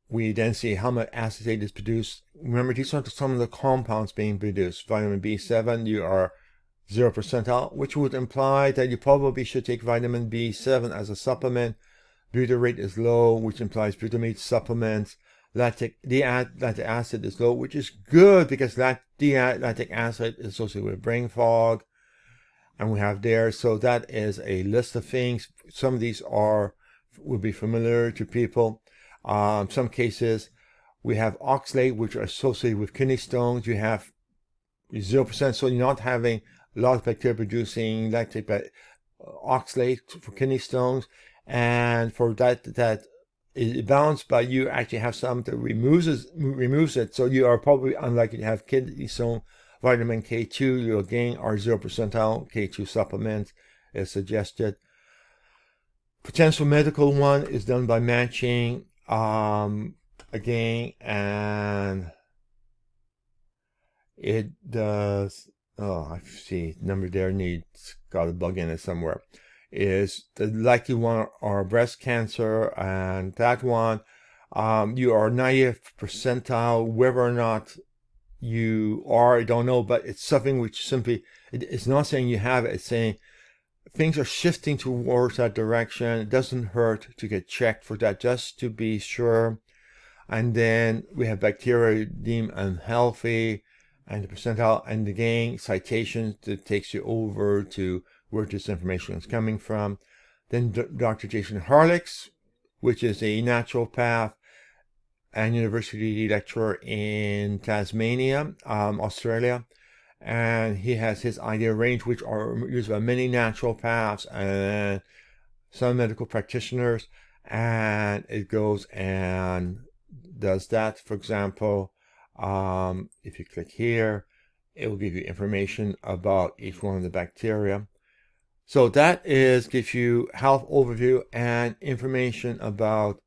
We then see how much acetate is produced. Remember, these are some of the compounds being produced. Vitamin B7, you are 0% out, which would imply that you probably should take vitamin B7 as a supplement. Butyrate is low, which implies glutamate supplements. Lactic acid is low, which is good because lactic acid is associated with brain fog. And we have there, so that is a list of things. Some of these will be familiar to people. Some cases, we have oxalate, which are associated with kidney stones. You have 0%, so you're not having a lot of bacteria producing lactic oxalate for kidney stones. And for that is balanced, but you actually have some that removes it. So you are probably unlikely to have kidney stone. Vitamin K2, you again are 0% out. K2 supplement is suggested. Potential medical one is done by matching again, and it does. Oh, I see number there got a bug in it somewhere. Is the likely one are breast cancer, and that one you are 90th percentile. Whether or not you are, I don't know, but it's something which simply it's not saying you have it. It's saying things are shifting towards that direction. It doesn't hurt to get checked for that just to be sure. And then we have bacteria deemed unhealthy, and the percentile, and again citations that takes you over to where this information is coming from. Then Dr. Jason Harlix, which is a naturopath and university lecturer in Tasmania, Australia. And he has his idea range, which are used by many naturopaths and some medical practitioners. And it goes and does that. For example, if you click here, it will give you information about each one of the bacteria. So that gives you health overview and information about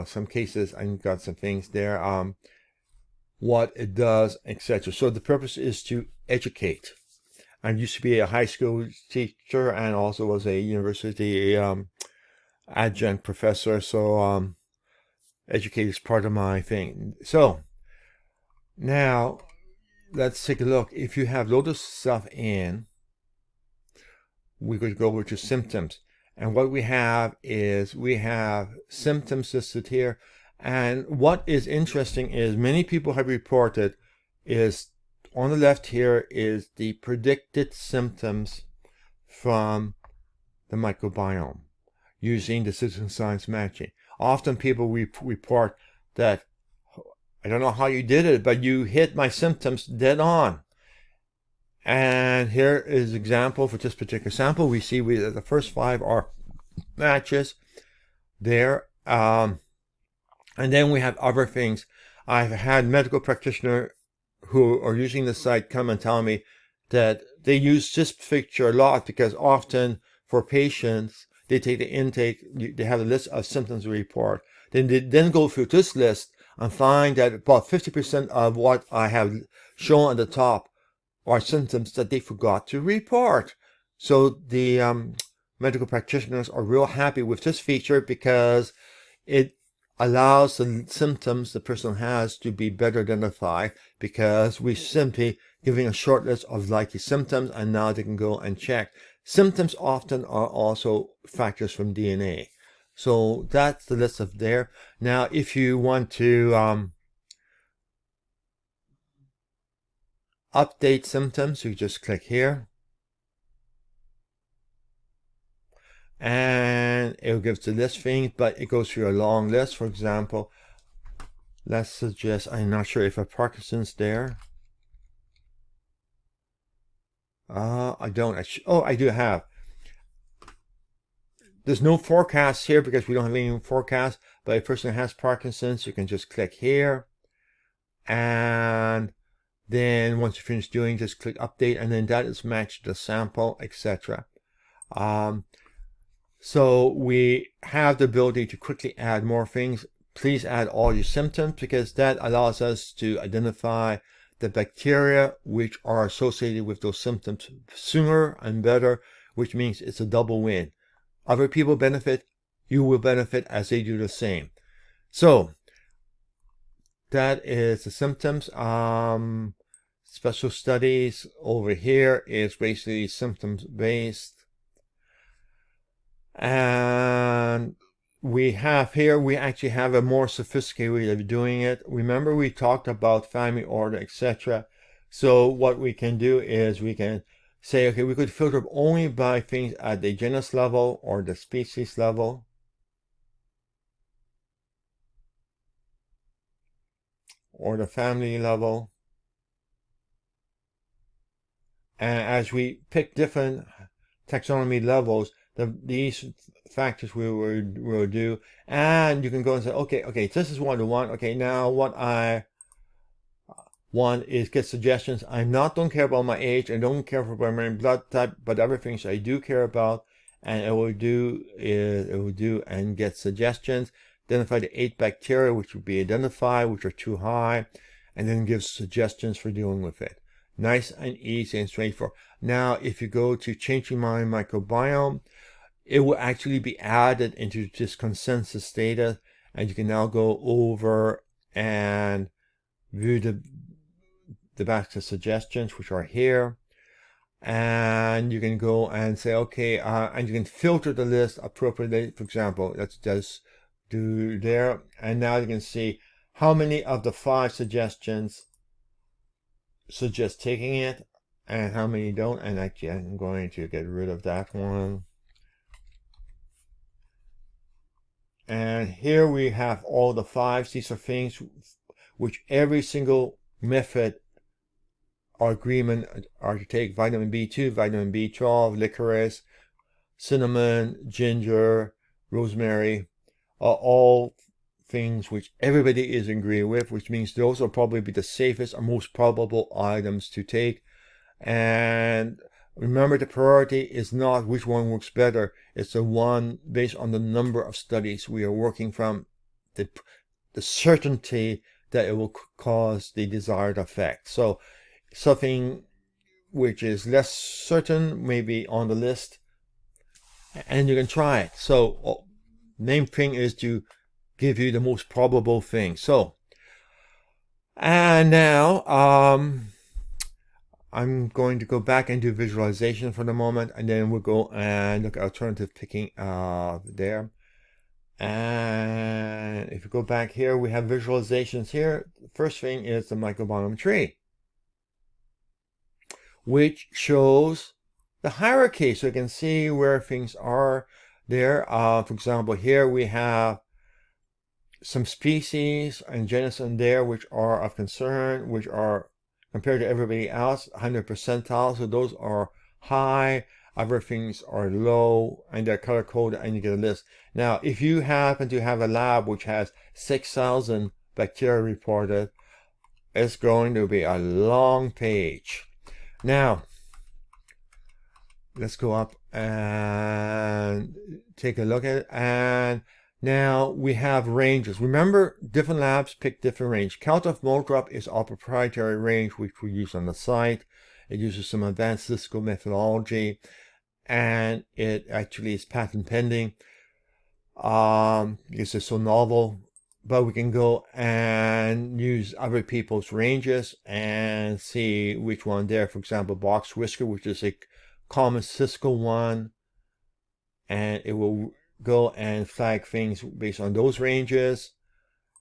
some cases. I got some things there. What it does, etc. So the purpose is to educate. I used to be a high school teacher and also was a university adjunct professor. So educate is part of my thing. So now let's take a look. If you have loads of stuff in, we could go over to symptoms. And what we have is we have symptoms listed here. And what is interesting is many people have reported is on the left here is the predicted symptoms from the microbiome using the citizen science matching. Often people report that, I don't know how you did it, but you hit my symptoms dead on. And here is an example for this particular sample. We see the first 5 are matches there. And then we have other things. I've had medical practitioners who are using the site come and tell me that they use this picture a lot because often for patients, they take the intake, they have a list of symptoms to report. Then they then go through this list and find that about 50% of what I have shown at the top are symptoms that they forgot to report. So the medical practitioners are real happy with this feature because it allows the symptoms the person has to be better identified, because we simply giving a short list of likely symptoms and now they can go and check. Symptoms often are also factors from DNA. So that's the list of there. Now, if you want to update symptoms, you just click here. And it will give the list things, but it goes through a long list. For example, let's suggest, I'm not sure if a Parkinson's there. I don't. I do have. There's no forecast here because we don't have any forecast, but if a person has Parkinson's, you can just click here. And then once you finish doing, just click update, and then that is matched to the sample, etc. So we have the ability to quickly add more things. Please add all your symptoms, because that allows us to identify the bacteria which are associated with those symptoms sooner and better, which means it's a double win. Other people benefit, you will benefit as they do the same. So that is the symptoms. Special studies over here is basically symptoms based. And we actually have a more sophisticated way of doing it. Remember, we talked about family order, etc. So what we can do is we can say, okay, we could filter only by things at the genus level or the species level. Or the family level. And as we pick different taxonomy levels, these factors we will do. And you can go and say, okay, this is what I want. Okay, now what I want is get suggestions. Don't care about my age. I don't care about my blood type, but other things I do care about. And it will do and get suggestions. Identify the 8 bacteria which would be identified, which are too high, and then give suggestions for dealing with it. Nice and easy and straightforward. Now, if you go to changing my microbiome, it will actually be added into this consensus data, and you can now go over and view the batch of suggestions which are here, and you can go and say, okay, and you can filter the list appropriately. For example, let's just do there, and now you can see how many of the 5 suggestions suggest taking it and how many don't. And actually I'm going to get rid of that one. And here we have all the 5. These are things which every single method or agreement are to take: vitamin B2, vitamin B12, licorice, cinnamon, ginger, rosemary, are all things which everybody is agreeing with, which means those will probably be the safest or most probable items to take. And remember, the priority is not which one works better. It's the one based on the number of studies we are working from, the certainty that it will cause the desired effect. So something which is less certain may be on the list, and you can try it. So main thing is to give you the most probable thing. So, and now I'm going to go back and do visualization for the moment, and then we'll go and look at alternative picking there. And if you go back here, we have visualizations here. The first thing is the microbiome tree, which shows the hierarchy, so you can see where things are there. For example, here we have some species and genus in there which are of concern, which are, compared to everybody else, 100 percentile. So those are high, other things are low, and they're color coded, and you get a list. Now, if you happen to have a lab which has 6,000 bacteria reported, it's going to be a long page. Now, let's go up and take a look at it. And now we have ranges. Remember, different labs pick different range. Count of mole drop is our proprietary range, which we use on the site. It uses some advanced statistical methodology, and it actually is patent pending because it's so novel. But we can go and use other people's ranges and see which one there. For example, box whisker, which is a common statistical one, and it will go and flag things based on those ranges.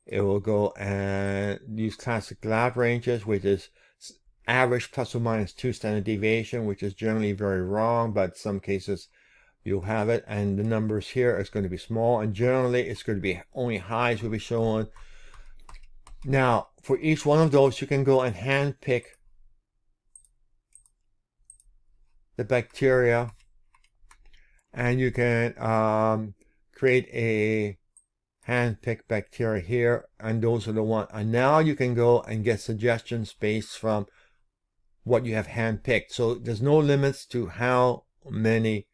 It will go and use classic lab ranges, which is average plus or minus 2 standard deviation, which is generally very wrong, but some cases you'll have it. And the numbers here is going to be small, and generally it's going to be only highs will be shown. Now, for each one of those, you can go and hand pick the bacteria, and you can create a hand-picked bacteria here, and those are the ones. And now you can go and get suggestions based from what you have hand-picked. So there's no limits to how many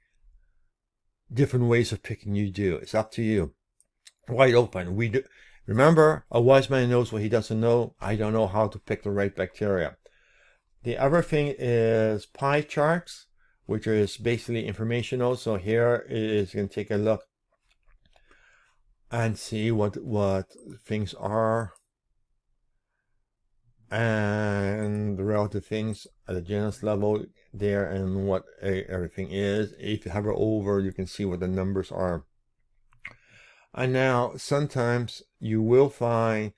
different ways of picking you do. It's up to you. Wide open. We do. Remember, a wise man knows what he doesn't know. I don't know how to pick the right bacteria. The other thing is pie charts, which is basically informational. So here is going to take a look and see what things are and the relative things at the genus level there and what everything is. If you hover over, you can see what the numbers are. And now sometimes you will find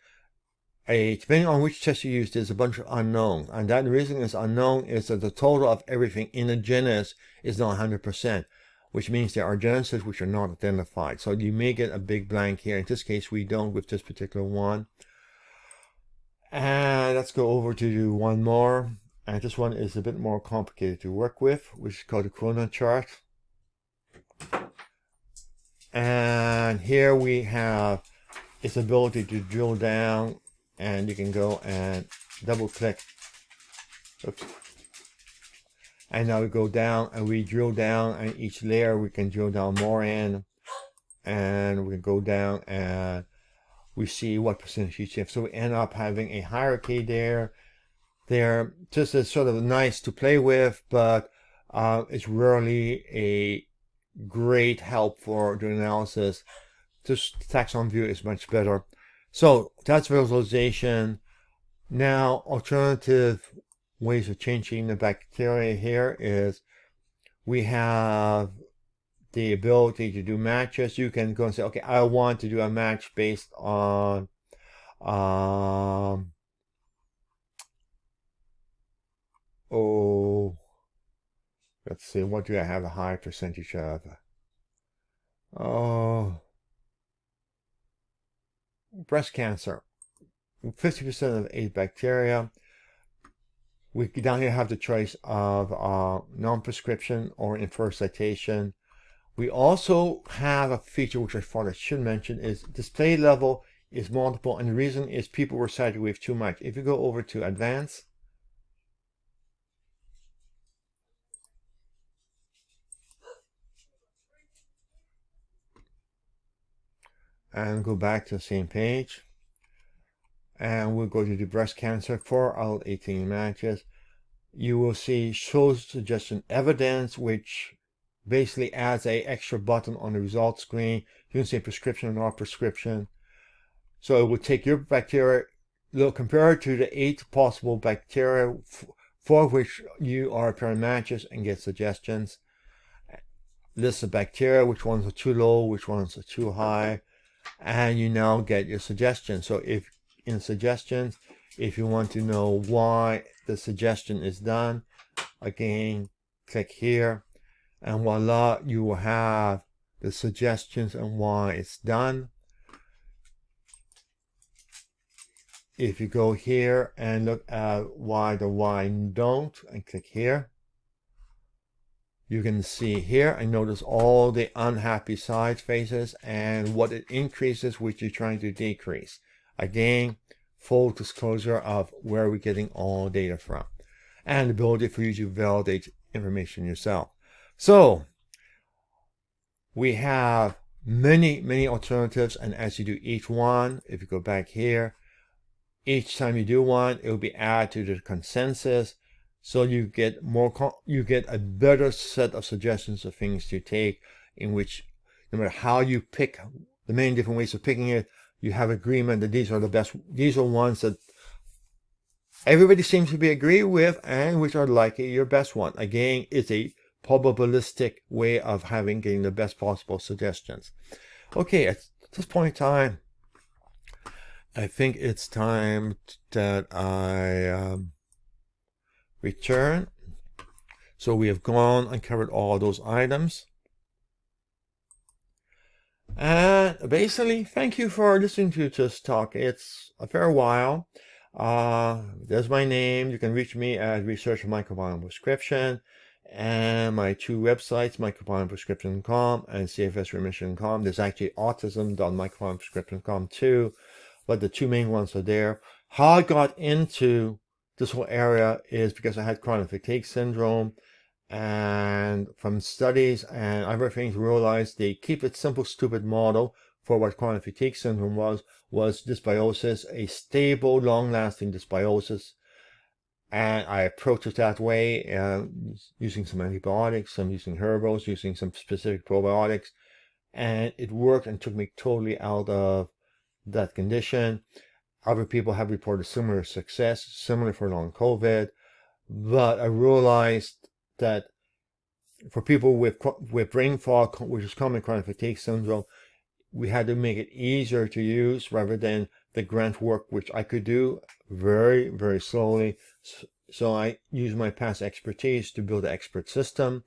depending on which test you use, there's a bunch of unknowns. And that reason is unknown is that the total of everything in a genus is not 100%, which means there are genuses which are not identified. So you may get a big blank here. In this case, we don't with this particular one. And let's go over to do one more. And this one is a bit more complicated to work with, which is called the corona chart. And here we have its ability to drill down, and you can go and double click. Oops. And now we go down and we drill down, and each layer we can drill down more in, and we can go down and we see what percentage each shift. So we end up having a hierarchy there. Just is sort of nice to play with, but it's rarely a great help for doing analysis. Just taxon view is much better. So that's visualization. Now, alternative ways of changing the bacteria here is we have the ability to do matches. You can go and say, okay, I want to do a match based on let's see, what do I have a high percentage of? Breast cancer. 50% of AIDS bacteria. We down here have the choice of non-prescription or infer citation. We also have a feature which I thought I should mention is display level is multiple, and the reason is people were cited with too much. If you go over to advanced, and go back to the same page, and we'll go to the breast cancer, 4 out of 18 matches. You will see shows suggestion evidence, which basically adds a extra button on the results screen. You can say prescription or not prescription. So it will take your bacteria, compare it to the 8 possible bacteria for which you are pairing matches, and get suggestions. List the bacteria, which ones are too low, which ones are too high, and you now get your suggestions. So if in suggestions, if you want to know why the suggestion is done, again, click here, and voila, you will have the suggestions and why it's done. If you go here and look at why don't, and click here, you can see here and notice all the unhappy side faces and what it increases, which you're trying to decrease. Again, full disclosure of where we're getting all data from, and the ability for you to validate information yourself. So we have many alternatives, and as you do each one, if you go back here, each time you do one, it will be added to the consensus. So you get a better set of suggestions of things to take, in which no matter how you pick the many different ways of picking it, you have agreement that these are the best. These are ones that everybody seems to be agree with, and which are likely your best one. Again, it's a probabilistic way of getting the best possible suggestions. Okay, at this point in time, I think it's time that I return. So we have gone and covered all those items. And basically, thank you for listening to this talk. It's a fair while. There's my name. You can reach me at Research Microbiome Prescription, and my 2 websites, microbiomeprescription.com and cfsremission.com. There's actually autism.microbiomeprescription.com too, but the 2 main ones are there. How I got into this whole area is because I had chronic fatigue syndrome, and from studies and other things realized they keep it simple, stupid model for what chronic fatigue syndrome was dysbiosis, a stable, long-lasting dysbiosis. And I approached it that way, using some antibiotics, some using herbals, using some specific probiotics, and it worked and took me totally out of that condition. Other people have reported similar success, similar for long COVID, but I realized that for people with brain fog, which is common chronic fatigue syndrome, we had to make it easier to use rather than the grunt work, which I could do very, very slowly. So I used my past expertise to build an expert system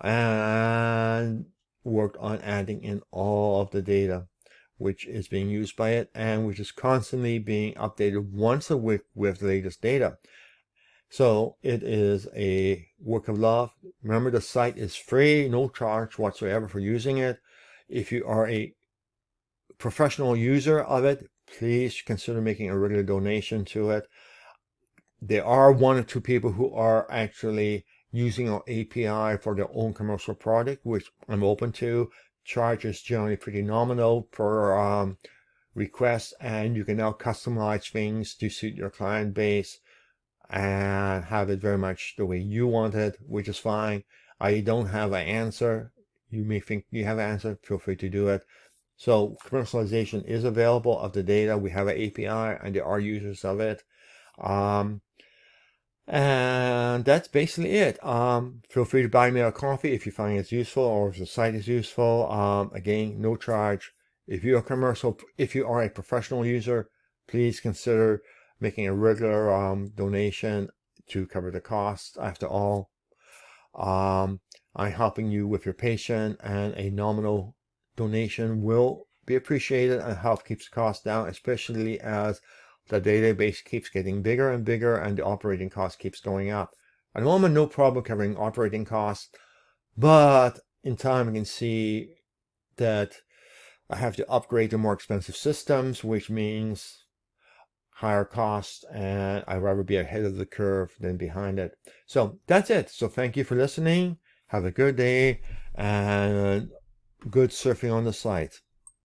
and worked on adding in all of the data which is being used by it and which is constantly being updated once a week with the latest data. So it is a work of love. Remember, the site is free, no charge whatsoever for using it. If you are a professional user of it, please consider making a regular donation to it. There are 1 or 2 people who are actually using our API for their own commercial product, which I'm open to. Charge is generally pretty nominal per request, and you can now customize things to suit your client base and have it very much the way you want it, which is fine. I don't have an answer. You may think you have an answer, feel free to do it. So commercialization is available of the data. We have an API and there are users of it. And that's basically it. Feel free to buy me a coffee if you find it's useful or if the site is useful. Again, no charge. If you are a professional user, please consider making a regular donation to cover the costs. After all, I'm helping you with your patient, and a nominal donation will be appreciated and help keeps the cost down, especially as the database keeps getting bigger and bigger and the operating cost keeps going up. At the moment, no problem covering operating costs, but in time I can see that I have to upgrade to more expensive systems, which means higher costs, and I'd rather be ahead of the curve than behind it. So that's it. So thank you for listening. Have a good day and good surfing on the site.